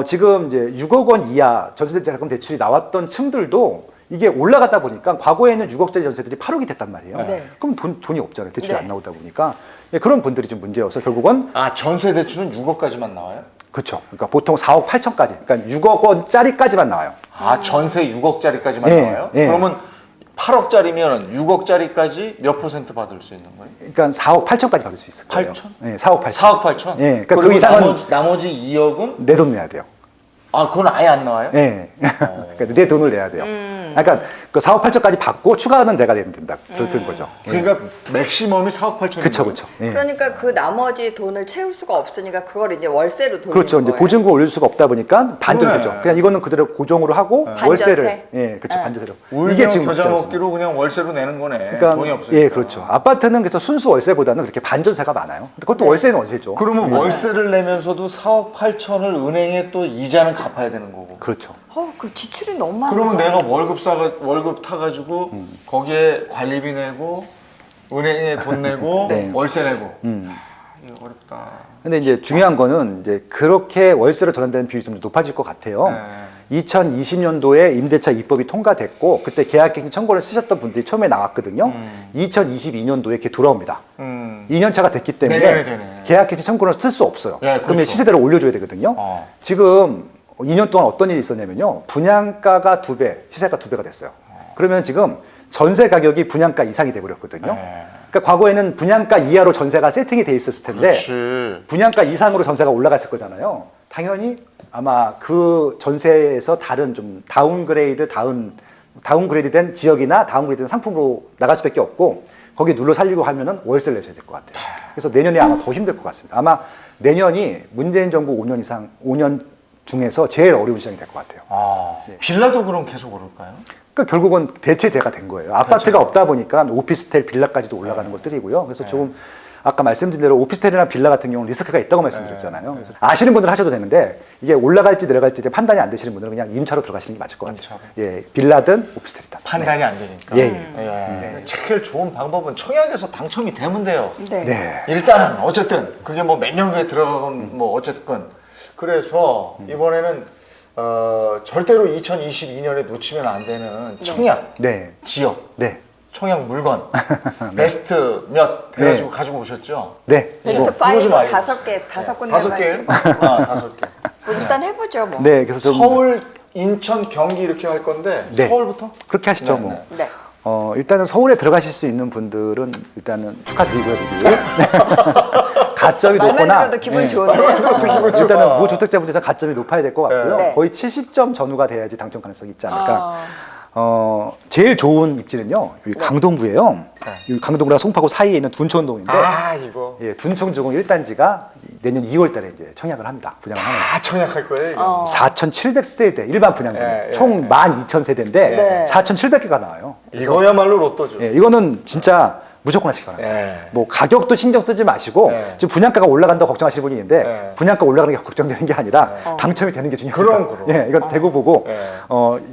지금 이제 6억 원 이하 전세자금 대출이 나왔던 층들도 이게 올라가다 보니까 과거에는 6억짜리 전세들이 8억이 됐단 말이에요. 네. 그럼 돈이 없잖아요. 대출이 네. 안 나오다 보니까 예, 그런 분들이 좀 문제여서 결국은 아 전세 대출은 6억까지만 나와요? 그렇죠. 그러니까 보통 4억 8천까지, 그러니까 6억 원짜리까지만 나와요. 아 전세 6억짜리까지만 예, 나와요? 예. 그러면 8억짜리면 6억짜리까지 몇 퍼센트 받을 수 있는 거예요? 그러니까 4억 8천까지 받을 수 있을 거예요. 8천? 네, 4억 8천. 4억 8천? 예, 그러니까 그리고 그 이상은 나머지 2억은? 내 돈 내야 돼요. 아 그건 아예 안 나와요? 예. 그러니까 내 돈을 내야 돼요. 그러니까 그 4억 8천까지 받고 추가는 내가 내면 된다. 그런 거죠. 그러니까 맥시멈이 4억 8천인 그렇죠, 거예요? 그렇죠. 예. 그러니까 그 나머지 돈을 채울 수가 없으니까 그걸 이제 월세로 돌리는 그렇죠. 이제 거예요. 보증금 올릴 수가 없다 보니까 반전세죠. 네. 그냥 이거는 그대로 고정으로 하고 반전세? 월세를 예, 그렇죠. 네. 반전세로. 울며 겨자 문제였습니다. 먹기로 그냥 월세로 내는 거네. 그러니까 돈이 없으니까. 예, 그렇죠. 아파트는 그래서 순수 월세보다는 그렇게 반전세가 많아요. 근데 그것도 네. 월세는 월세죠. 그러면 월세를 내면서도 4억 8천을 은행에 또 이자는 갚아야 되는 거고. 그렇죠. 그 지출이 너무 많아. 그러면 내가 월급 타가지고 거기에 관리비 내고 은행에 돈 내고 네. 월세 내고. 이거 어렵다. 근데 이제 중요한 거는 이제 그렇게 월세로 전환되는 비율이 좀 높아질 것 같아요. 네. 2020년도에 임대차 입법이 통과됐고 그때 계약갱신 청구를 쓰셨던 분들이 처음에 나왔거든요. 2022년도에 이렇게 돌아옵니다. 2년 차가 됐기 때문에 내년에 되네. 계약갱신 청구를 쓸 수 없어요. 네, 그러면 그렇죠. 시세대로 올려줘야 되거든요. 지금 2년 동안 어떤 일이 있었냐면요. 분양가가 2배, 시세가 2배가 됐어요. 그러면 지금 전세 가격이 분양가 이상이 돼버렸거든요. 네. 그러니까 과거에는 분양가 이하로 전세가 세팅이 돼 있었을 텐데 그렇지. 분양가 이상으로 전세가 올라갔을 거잖아요. 당연히 아마 그 전세에서 다른 좀 다운그레이드된 지역이나 다운그레이드된 상품으로 나갈 수밖에 없고 거기 눌러 살리고 하면은 월세를 내셔야 될 것 같아요. 그래서 내년에 아마 더 힘들 것 같습니다. 아마 내년이 문재인 정부 5년 중에서 제일 어려운 시장이 될 것 같아요. 빌라도 그럼 계속 오를까요? 그러니까 결국은 대체제가 된 거예요. 아파트가 없다 보니까 오피스텔, 빌라까지도 올라가는 것들이고요. 그래서 조금 아까 말씀드린 대로 오피스텔이나 빌라 같은 경우는 리스크가 있다고 말씀드렸잖아요. 그래서 아시는 분들은 하셔도 되는데 이게 올라갈지 내려갈지 이제 판단이 안 되시는 분들은 그냥 임차로 들어가시는 게 맞을 것 같아요. 임차로. 예, 빌라든 오피스텔이든. 판단이 안 되니까. 예, 제일 좋은 방법은 청약에서 당첨이 되면 돼요. 네. 네. 일단은 어쨌든 그게 뭐 몇 년도에 들어가건 뭐 어쨌든 그래서 이번에는 절대로 2022년에 놓치면 안 되는 청약 네. 지역 네. 청약 물건 베스트 몇 해가지고 가지고 오셨죠? 네. 베스트 그거 좀 5 알려주세요. 5개, 5군데 5개? 아, 5개. 일단 해보죠 뭐. 네. 그래서 좀 서울 인천, 경기 이렇게 할 건데 네. 서울부터? 그렇게 하시죠. 네, 뭐. 네. 네. 일단은 서울에 들어가실 수 있는 분들은 일단은 축하드리고요. 가점이 말만 높거나 들어도 기분이 좋은데. 기분 좋아. 일단은 무주택자분들은 가점이 높아야 될 것 같고요. 네. 거의 70점 전후가 돼야지 당첨 가능성이 있지 않을까. 아, 제일 좋은 입지는요. 여기 강동구예요. 여기 강동구랑 송파구 사이에 있는 둔촌동인데 이거. 예, 둔촌주공 1단지가 내년 2월 달에 이제 청약을 합니다. 분양을 하는 다 청약할 거예요, 이거. 4,700세대 일반 분양분 예, 총 12,000세대인데 네. 4,700개가 나와요. 이거야말로 로또죠. 예, 이거는 진짜 무조건 하시기 바랍니다. 예. 뭐 가격도 신경 쓰지 마시고 네. 지금 분양가가 올라간다고 걱정하시는 분이 있는데 네. 분양가 올라가는 게 걱정되는 게 아니라 당첨이 되는 게 중요합니다. 그럼. 예, 이건 대고 보고 네.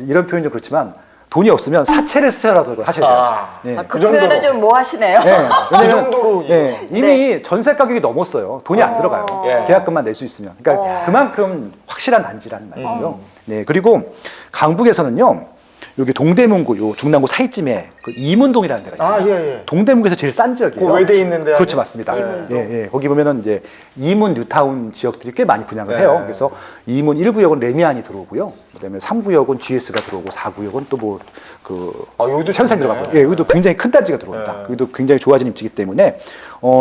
이런 표현이 좀 그렇지만 돈이 없으면 사채를 쓰셔라도 하셔야 돼요. 예. 그 정도로. 표현은 좀 뭐 하시네요. 예, 왜냐면, 정도로 예, 이미 전세 가격이 넘었어요. 돈이 안 들어가요. 예. 계약금만 낼 수 있으면. 그러니까 그만큼 확실한 단지라는 말이고요. 네, 그리고 강북에서는요. 여기 동대문구, 요 중랑구 사이쯤에 그 이문동이라는 데가 있어요. 예. 동대문구에서 제일 싼 지역이에요. 그 외대에 있는데 그렇죠, 맞습니다. 이문동. 예. 거기 보면은 이제 이문 뉴타운 지역들이 꽤 많이 분양을 네. 해요. 그래서 이문 1구역은 레미안이 들어오고요. 그다음에 3구역은 GS가 들어오고 4구역은 또 뭐 그 여기도 현생 좋네. 들어가고요. 예, 여기도 굉장히 큰 단지가 들어옵니다. 네. 여기도 굉장히 좋아진 입지이기 때문에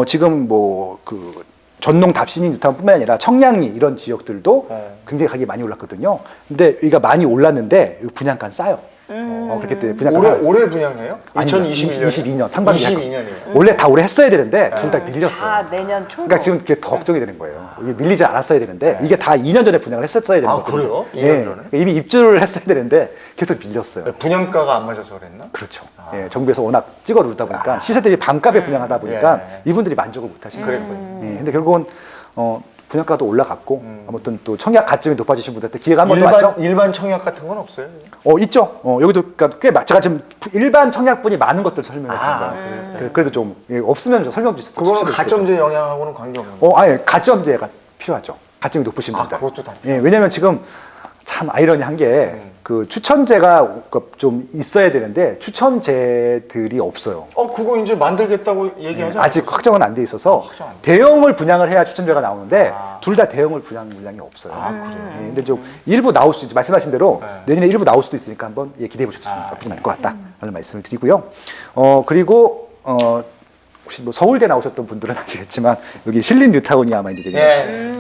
지금 뭐 그 전농 답신이 뉴타운뿐만 아니라 청량리 이런 지역들도 굉장히 가격이 많이 올랐거든요. 근데 여기가 많이 올랐는데 여기 분양가는 싸요. 그렇기 때문에 분양가 올해 분양해요? 2021년? 22년 상반기 22년이에요. 원래 다 올해 했어야 되는데 둘 다 밀렸어요. 아, 내년 초로. 그러니까 지금 그게 더 걱정이 되는 거예요. 이게 밀리지 않았어야 되는데 이게 다 2년 전에 분양을 했었어야 되는 아, 거거든요. 그래요? 2년 전에? 이미 입주를 했어야 되는데 계속 밀렸어요. 분양가가 안 맞아서 그랬나? 그렇죠. 예, 정부에서 워낙 찍어 누르다 보니까 시세 대비 반값에 분양하다 보니까 예. 이분들이 만족을 못 하신 거예요. 그랬군요. 근데 결국은 분양가도 올라갔고 아무튼 또 청약 가점이 높아지신 분들한테 기회가 한 번 더 왔죠. 일반 청약 같은 건 없어요? 있죠. 여기도 그러니까 제가 지금 일반 청약분이 많은 것들 설명해 아, 드립니다. 그래도 좀 없으면 좀 설명 주세요. 그거는 가점제 영향하고는 관계없는 거예요? 아니 가점제가 필요하죠. 가점이 높으신 분들. 그것도 다 예, 왜냐면 지금 참 아이러니한 게 그 추천제가 좀 있어야 되는데 추천제들이 없어요. 그거 이제 만들겠다고 얘기하지 않았어요? 아직 확정은 안 돼 있어서 확정 안 돼. 대형을 분양을 해야 추천제가 나오는데 둘 다 대형을 분양 물량이 없어요. 그래요? 예, 근데 좀 일부 나올 수 있죠. 말씀하신 대로 네. 내년에 일부 나올 수도 있으니까 한번 기대해 보셨으면 나쁘지 않을 것 같다라는 말씀을 드리고요. 그리고 혹시 뭐 서울대 나오셨던 분들은 아시겠지만 여기 실린 뉴타운이 아마 이제 예.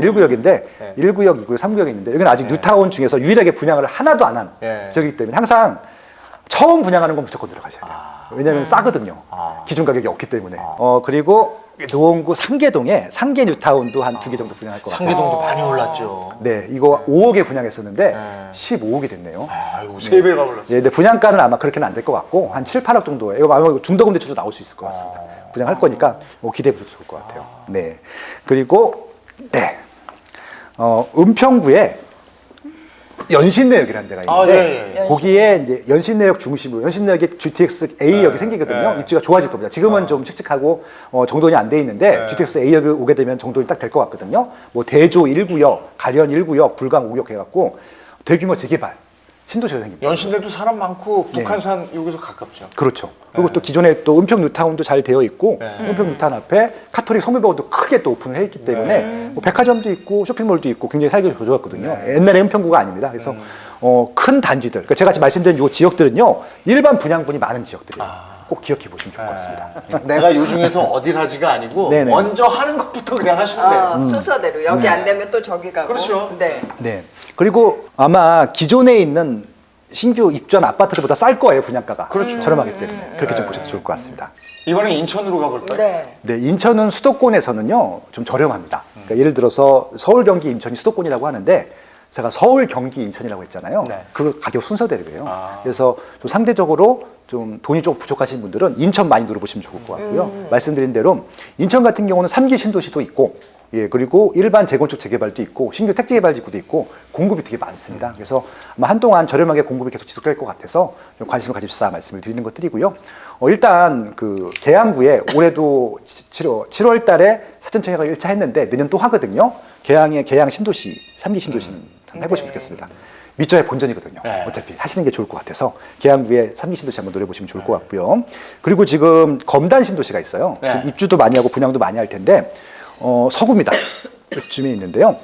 1구역인데 네. 1구역, 2구역, 3구역이 있는데 여기는 아직 뉴타운 중에서 유일하게 분양을 하나도 안 한 네. 지역이기 때문에 항상 처음 분양하는 건 무조건 들어가셔야 돼요. 왜냐하면 싸거든요. 기준 가격이 없기 때문에. 그리고 노원구 상계동에 상계 뉴타운도 한 2개 정도 분양할 것 같아요. 상계동도 많이 올랐죠. 네, 이거 5억에 분양했었는데 네. 15억이 됐네요. 아이고, 3배가 올랐어요. 예, 근데 분양가는 아마 그렇게는 안 될 것 같고 한 7, 8억 정도에 이거 아마 중도금 대출도 나올 수 있을 것 같습니다. 분양할 거니까 기대해 보셔도 좋을 것 같아요. 네, 그리고 은평구에 연신내역이라는 데가 있는데 예. 거기에 이제 연신내역 중심으로 연신내역에 GTX A역이 생기거든요. 네. 입지가 좋아질 겁니다. 지금은 좀 칙칙하고 정돈이 안 돼 있는데 네. GTX A역이 오게 되면 정돈이 딱 될 것 같거든요. 뭐 대조 1구역, 가련 1구역, 불강 5구역 해갖고 대규모 재개발 신도시가 생깁니다. 연신내도 사람 많고 네. 북한산 여기서 가깝죠. 그렇죠. 그리고 또 기존에 또 은평 뉴타운도 잘 되어 있고 네. 은평 뉴타운 앞에 카톨릭 성묘병원도 크게 또 오픈을 했기 때문에 뭐 백화점도 있고 쇼핑몰도 있고 굉장히 살기 좋았거든요. 옛날에 은평구가 아닙니다. 그래서 큰 단지들, 그러니까 제가 지금 말씀드린 이 지역들은요 일반 분양분이 많은 지역들이에요. 꼭 기억해 보시면 좋을 것 같습니다. 내가 요 중에서 어딜 하지가 아니고 네네. 먼저 하는 것부터 그냥 하시면 돼요. 순서대로 여기 안 되면 또 저기 가고. 그렇죠. 네. 네. 그리고 아마 기존에 있는 신규 입주한 아파트들보다 쌀 거예요 분양가가. 그렇죠. 저렴하기 때문에 그렇게 좀 보셔도 좋을 것 같습니다. 이번에 인천으로 가볼까요? 네. 네, 인천은 수도권에서는요 좀 저렴합니다. 그러니까 예를 들어서 서울, 경기, 인천이 수도권이라고 하는데 제가 서울, 경기, 인천이라고 했잖아요. 네. 그 가격 순서대로예요. 그래서 좀 상대적으로 좀 돈이 좀 부족하신 분들은 인천 많이 노려보시면 좋을 것 같고요. 말씀드린 대로 인천 같은 경우는 3기 신도시도 있고 그리고 일반 재건축 재개발도 있고 신규 택지 개발 지구도 있고 공급이 되게 많습니다. 그래서 아마 한동안 저렴하게 공급이 계속 지속될 것 같아서 좀 관심을 가집사 말씀을 드리는 것들이고요. 일단 그 계양구에 올해도 7월 달에 사전 청약을 1차 했는데 내년 또 하거든요. 계양 신도시, 3기 신도시는 참 해보시면 좋겠습니다. 밑저의 본전이거든요. 네. 어차피 하시는 게 좋을 것 같아서 계양구에 3기 신도시 한번 노려보시면 좋을 것 같고요. 그리고 지금 검단 신도시가 있어요. 네. 지금 입주도 많이 하고 분양도 많이 할 텐데 서구입니다. 이쯤에 있는데요.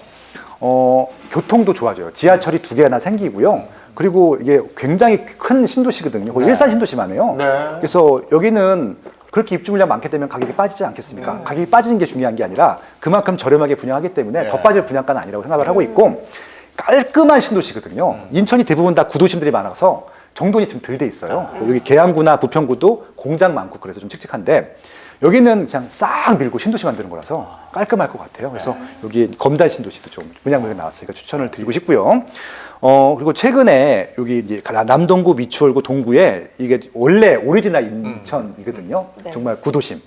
교통도 좋아져요. 지하철이 2개나 생기고요. 그리고 이게 굉장히 큰 신도시거든요. 거의 일산 신도시만 해요. 네. 그래서 여기는 그렇게 입주 물량 많기 때문에 가격이 빠지지 않겠습니까? 가격이 빠지는 게 중요한 게 아니라 그만큼 저렴하게 분양하기 때문에 더 빠질 분양가는 아니라고 생각을 하고 있고, 깔끔한 신도시거든요. 인천이 대부분 다 구도심들이 많아서 정돈이 좀 덜 돼 있어요. 여기 계양구나 부평구도 공장 많고 그래서 좀 칙칙한데, 여기는 그냥 싹 밀고 신도시 만드는 거라서 깔끔할 것 같아요. 그래서 여기 검단 신도시도 좀 분양물이 나왔으니까 추천을 드리고 싶고요. 그리고 최근에 여기 이제 남동구, 미추홀구, 동구에 이게 원래 오리지널 인천이거든요. 네. 정말 구도심.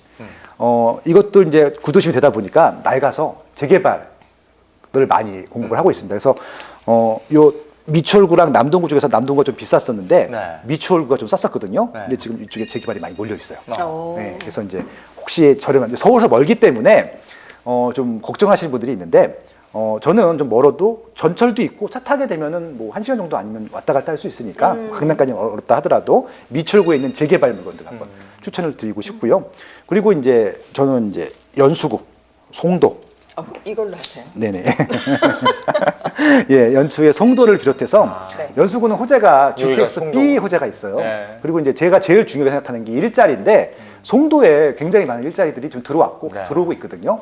이것도 이제 구도심이 되다 보니까 낡아서 재개발을 많이 공급을 하고 있습니다. 그래서 요 미추홀구랑 남동구 중에서 남동구가 좀 비쌌었는데 네. 미추홀구가 좀 쌌었거든요. 네. 근데 지금 이쪽에 재개발이 많이 몰려 있어요. 오. 네, 그래서 이제 혹시 저렴한 서울에서 멀기 때문에 좀 걱정하시는 분들이 있는데, 저는 좀 멀어도 전철도 있고 차 타게 되면은 뭐 1시간 정도 아니면 왔다 갔다 할 수 있으니까 강남까지 어렵다 하더라도 미추홀구에 있는 재개발 물건들 한번 추천을 드리고 싶고요. 그리고 이제 저는 이제 연수구, 송도, 이걸로 하세요. 네네. 예, 연초에 송도를 비롯해서 네. 연수구는 호재가 여기가 GTX-B 송도. 호재가 있어요. 네. 그리고 이제 제가 제일 중요하게 생각하는 게 일자리인데, 송도에 굉장히 많은 일자리들이 좀 들어왔고 네. 들어오고 있거든요.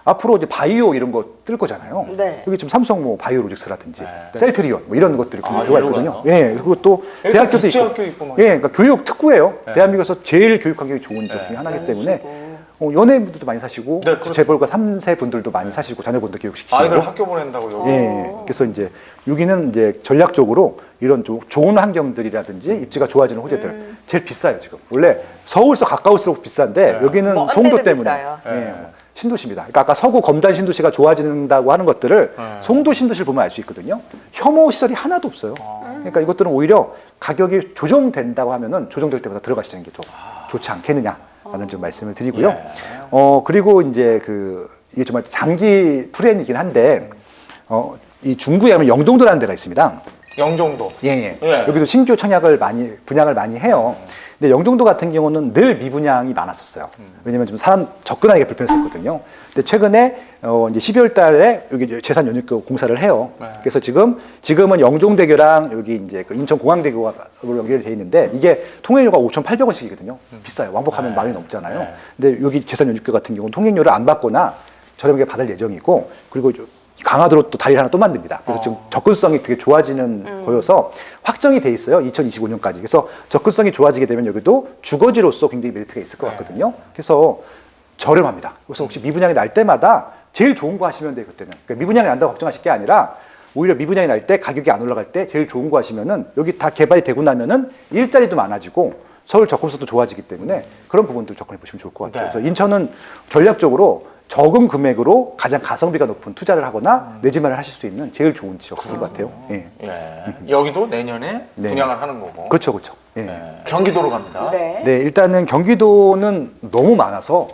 앞으로 이제 바이오 이런 거 뜰 거잖아요. 네. 여기 지금 삼성 뭐 바이오로직스라든지 네. 셀트리온 뭐 이런 것들이 굉장히 들어와 이런 있거든요. 거요? 예, 그리고 또 여기서 대학교도 있고. 국제학교 있고 막. 예, 그러니까 교육 특구예요. 네. 대한민국에서 제일 교육 환경이 좋은 지역 네. 중에 하나이기 때문에 연수구. 연예인분들도 많이 사시고 네, 그렇죠. 재벌가 3세 분들도 많이 사시고 자녀분들 교육시키시고. 아이들 학교 보낸다고 여기. 예, 그래서 이제 여기는 이제 전략적으로 이런 좀 좋은 환경들이라든지 입지가 좋아지는 호재들 제일 비싸요 지금. 원래 서울서 가까울수록 비싼데 네. 여기는 뭐 송도 언제든 때문에 비싸요. 예, 신도시입니다. 그러니까 아까 서구 검단 신도시가 좋아진다고 하는 것들을 송도 신도시를 보면 알 수 있거든요. 혐오 시설이 하나도 없어요. 그러니까 이것들은 오히려 가격이 조정된다고 하면은 조정될 때마다 들어가시는 게 좀 좋지 않겠느냐라는 좀 말씀을 드리고요. 예. 그리고 이제 이게 정말 장기 플랜이긴 한데, 이 중구에 가면 영종도라는 데가 있습니다. 영종도. 예. 예. 여기도 신규 청약을 분양을 많이 해요. 근데 영종도 같은 경우는 늘 미분양이 많았었어요. 왜냐면 좀 사람 접근하기가 불편했었거든요. 근데 최근에 이제 12월 달에 여기 재산 연립교 공사를 해요. 네. 그래서 지금은 영종대교랑 여기 이제 그 인천공항대교가 연결이 돼 있는데, 이게 통행료가 5,800원씩이거든요. 비싸요. 왕복하면 많이 넘잖아요. 네. 근데 여기 재산 연립교 같은 경우는 통행료를 안 받거나 저렴하게 받을 예정이고, 그리고 강화도로 또 다리를 하나 또 만듭니다. 그래서 지금 접근성이 되게 좋아지는 거여서 확정이 돼 있어요. 2025년까지. 그래서 접근성이 좋아지게 되면 여기도 주거지로서 굉장히 메리트가 있을 것 같거든요. 그래서 저렴합니다. 그래서 혹시 미분양이 날 때마다 제일 좋은 거 하시면 돼요, 그때는. 그러니까 미분양이 난다고 걱정하실 게 아니라 오히려 미분양이 날 때 가격이 안 올라갈 때 제일 좋은 거 하시면은 여기 다 개발이 되고 나면은 일자리도 많아지고 서울 접근성도 좋아지기 때문에 그런 부분들 접근해 보시면 좋을 것 같아요. 네. 그래서 인천은 전략적으로 적은 금액으로 가장 가성비가 높은 투자를 하거나 내 집만을 하실 수 있는 제일 좋은 지역인 것 같아요. 예. 예. 여기도 내년에 네. 분양을 하는 거고. 그렇죠, 그렇죠. 예. 예. 경기도로 갑니다. 네. 네, 일단은 경기도는 너무 많아서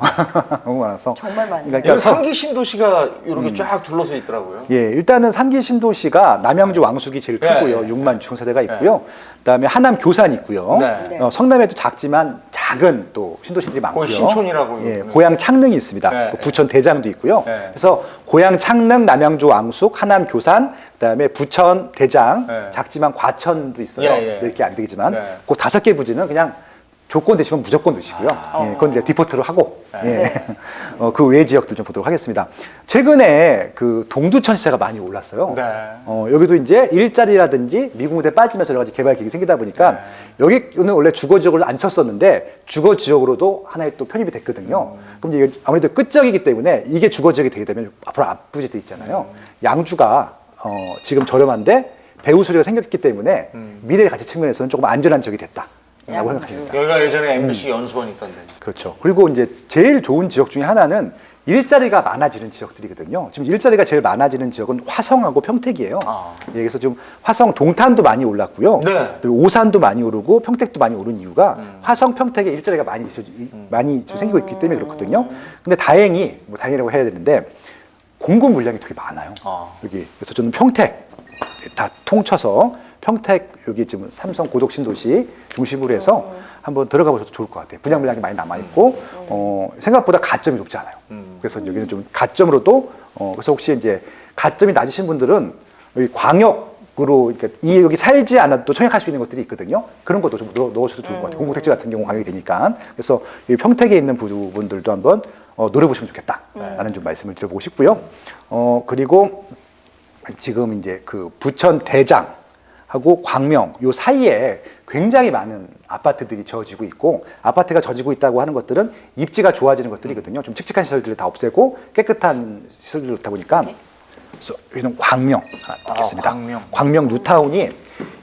너무 많아서 정말 많네요. 그러니까 여기 3기 신도시가 이렇게 쫙 둘러서 있더라고요. 예, 일단은 3기 신도시가 남양주 왕숙이 제일 네. 크고요. 6만 중세대가 있고요. 그다음에 하남 교산 있고요. 네. 네. 성남에도 작지만 작은 또 신도시들이 많고요. 거기 신촌이라고 예, 있고요. 고양 창릉이 있습니다. 네. 부천 대장도 있고요. 네. 그래서 고양 창릉, 남양주 왕숙, 하남 교산, 그다음에 부천 대장, 네. 작지만 과천도 있어요. 예, 예. 이렇게 안 되겠지만 네. 그 5개 부지는 그냥 조건 되시면 무조건 넣으시고요. 예, 그건 이제 디포트로 하고 예. 그 외 지역들 좀 보도록 하겠습니다. 최근에 그 동두천 시세가 많이 올랐어요. 네. 여기도 이제 일자리라든지 미궁대 빠지면서 여러 가지 개발 계획이 생기다 보니까 네. 여기는 원래 주거 지역을 안 쳤었는데 주거 지역으로도 하나의 또 편입이 됐거든요. 그럼 이제 이게 아무래도 끝지역이기 때문에 이게 주거 지역이 되게 되면 앞으로 앞부지도 있잖아요. 양주가 지금 저렴한데 배후 소리가 생겼기 때문에 미래 가치 측면에서는 조금 안전한 지역이 됐다. 라고 양주. 생각하시면 됩니다. 여기가 예전에 MBC 연수원 있던데. 그렇죠. 그리고 이제 제일 좋은 지역 중에 하나는 일자리가 많아지는 지역들이거든요. 지금 일자리가 제일 많아지는 지역은 화성하고 평택이에요. 예, 그래서 좀 화성 동탄도 많이 올랐고요. 네. 그리고 오산도 많이 오르고 평택도 많이 오른 이유가 화성 평택에 일자리가 많이 지금 생기고 있기 때문에 그렇거든요. 근데 다행히 뭐 다행이라고 해야 되는데 공급 물량이 되게 많아요. 여기. 그래서 저는 평택 다 통쳐서 평택 여기 지금 삼성 고덕 신도시 중심으로 해서 한번 들어가 보셔도 좋을 것 같아요. 분양 물량이 많이 남아 있고 생각보다 가점이 높지 않아요. 그래서 여기는 좀 가점으로도 그래서 혹시 이제 가점이 낮으신 분들은 여기 광역으로 그러니까 여기 살지 않아도 청약할 수 있는 것들이 있거든요. 그런 것도 좀 넣으셔도 좋을 것 같아요. 공공택지 같은 경우 광역이 되니까. 그래서 이 평택에 있는 부분들도 한번 노려보시면 좋겠다라는 좀 말씀을 드려보고 싶고요. 그리고 지금 이제 그 부천 대장하고 광명 요 사이에 굉장히 많은 아파트들이 지어지고 있고, 아파트가 져지고 있다고 하는 것들은 입지가 좋아지는 것들이거든요. 좀 칙칙한 시설들을 다 없애고 깨끗한 시설들을 넣다 보니까. 그래서 여기는 광명 하나 넣겠습니다. 광명 뉴타운이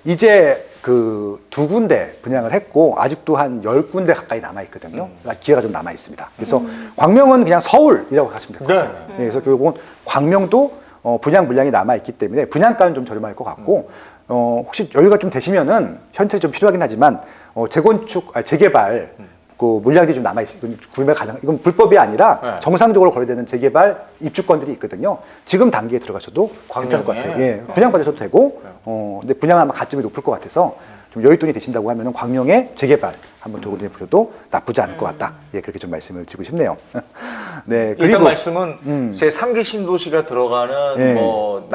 이제 그 2군데 분양을 했고 아직도 한 10군데 가까이 남아 있거든요. 기회가 좀 남아 있습니다. 그래서 광명은 그냥 서울이라고 하시면 될 것 같아요. 네, 그래서 결국은 광명도 분양 물량이 남아 있기 때문에 분양가는 좀 저렴할 것 같고, 혹시 여유가 좀 되시면은 현재 좀 필요하긴 하지만 재개발 그 물량들이 좀 남아 있으면 구매 가능. 이건 불법이 아니라 정상적으로 거래되는 재개발 입주권들이 있거든요. 지금 단계에 들어가셔도 괜찮을 것 같아요. 예, 분양 받으셔도 되고, 근데 분양하면 가점이 높을 것 같아서 좀 여윳돈이 되신다고 하면은 광명의 재개발 한번 도전해 보셔도 나쁘지 않을 것 같다. 예, 그렇게 좀 말씀을 드리고 싶네요. 네, 그리고 일단 말씀은 제 3기 신도시가 들어가는 예. 뭐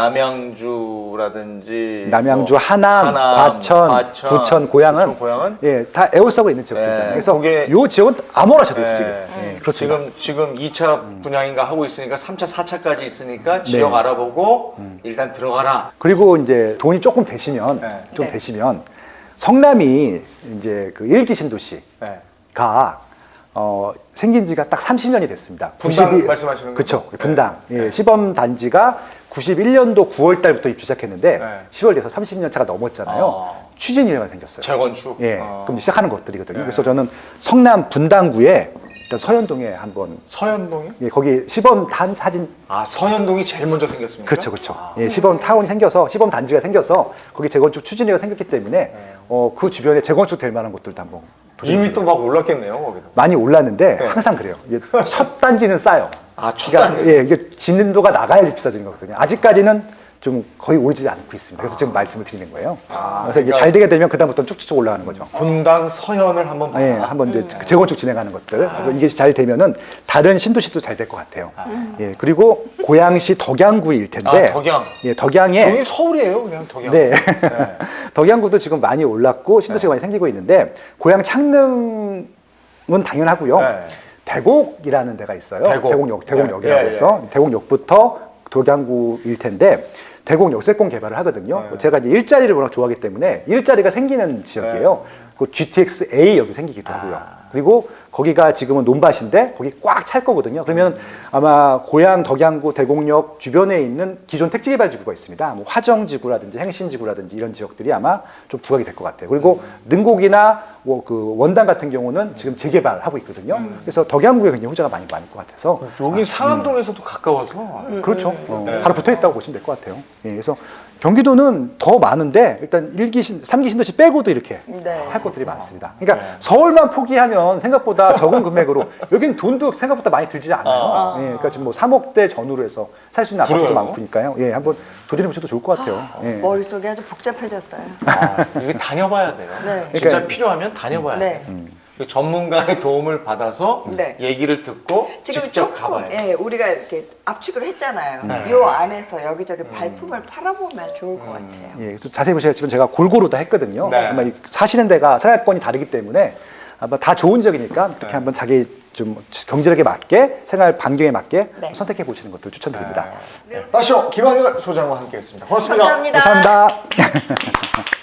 남양주라든지 남양주, 뭐 하남, 과천, 부천, 고양은 예, 다 에어서가 있는 지역들이잖아요. 예, 그래서 거기에- 요 지역은 아무나 쳐도 돼요, 솔직히. 예. 예, 그렇습니다. 지금 2차 분양인가 하고 있으니까 3차, 4차까지 있으니까 지역 알아보고 일단 들어가라. 그리고 이제 돈이 조금 되시면 네. 좀 네. 되시면 성남이 이제 그 1기 신도시가 네. 생긴 지가 딱 30년이 됐습니다. 분당 말씀하시는 그렇죠. 거죠? 분당. 네. 예, 시범 단지가 91년도 9월 달부터 입주 시작했는데 네. 10월 돼서 30년 차가 넘었잖아요. 추진위원회가 생겼어요. 재건축. 예, 그럼 이제 시작하는 것들이거든요. 네. 그래서 저는 성남 분당구에 일단 서현동에 한번 서현동이? 예, 거기 시범 사진 아, 서현동이 제일 먼저 생겼습니까? 그렇죠, 그렇죠. 예, 시범 타운이 생겨서 시범 단지가 생겨서 거기 재건축 추진위가 생겼기 때문에 그 주변에 재건축 될 만한 곳들도 한번 이미 또 막 올랐겠네요, 거기도. 많이 올랐는데 네. 항상 그래요. 이게 첫 단지는 싸요. 아, 첫 그러니까 단지. 예, 이게 진도가 나가야지 비싸지는 거거든요. 아직까지는 좀 거의 오르지 않고 있습니다. 그래서 지금 말씀을 드리는 거예요. 그래서 이게 그러니까- 잘 되게 되면 그다음부터 쭉쭉 올라가는 거죠. 분당 서현을 한번 봐라. 예, 한번 이제 재건축 진행하는 것들. 그래서 이게 잘 되면은 다른 신도시도 잘 될 것 같아요. 예, 그리고 고양시 덕양구일 텐데. 덕양. 예, 덕양에. 저기 서울이에요, 그냥 덕양. 네. 덕양구도 지금 많이 올랐고 신도시가 많이 생기고 있는데 고양 창릉은 당연하고요. 네. 대곡이라는 데가 있어요. 대곡. 대곡역이라고 예, 예, 해서 대곡역부터 덕양구일 텐데 대곡 역세권 개발을 하거든요. 네. 제가 이제 일자리를 워낙 좋아하기 때문에 일자리가 생기는 지역이에요. 그 GTX-A 역이 생기기도 하고요. 그리고 거기가 지금은 논밭인데 거기 꽉 찰 거거든요. 그러면 아마 고양, 덕양구, 대곡역 주변에 있는 기존 택지개발지구가 있습니다. 뭐 화정지구라든지 행신지구라든지 이런 지역들이 아마 좀 부각이 될 것 같아요. 그리고 능곡이나 뭐 그 원당 같은 경우는 지금 재개발하고 있거든요. 그래서 덕양구에 굉장히 호재가 많이 많을 것 같아서 여기 상암동에서도 가까워서. 그렇죠. 네. 바로 붙어 있다고 보시면 될 것 같아요. 예, 그래서 경기도는 더 많은데 일단 3기 신도시 빼고도 이렇게 네. 할 것들이 많습니다. 그러니까 서울만 포기하면 생각보다 적은 금액으로 여긴 돈도 생각보다 많이 들지 않아요. 예, 그러니까 지금 뭐 3억대 전후로 해서 살 수 있는 아파트도 그래요? 많으니까요. 예, 한번 도전해 보셔도 좋을 것 같아요. 예. 머릿속이 아주 복잡해졌어요. 아, 이게 다녀봐야 돼요. 네. 진짜 그러니까- 필요하면 다녀봐야 네. 돼요. 그 전문가의 도움을 받아서 네. 얘기를 듣고 지금 직접 조금 가봐야 돼요. 예, 우리가 이렇게 압축을 했잖아요. 네. 요 안에서 여기저기 발품을 팔아보면 좋을 것 같아요. 예, 좀 자세히 보시겠지만 제가 골고루 다 했거든요. 네. 아마 사시는 데가 생활권이 다르기 때문에 아마 다 좋은 지역이니까 이렇게 한번 자기 좀 경제력에 맞게 생활 반경에 맞게 네. 선택해 보시는 것도 추천드립니다. 파쇼 김학열 소장과 함께했습니다. 고맙습니다. 감사합니다. 감사합니다.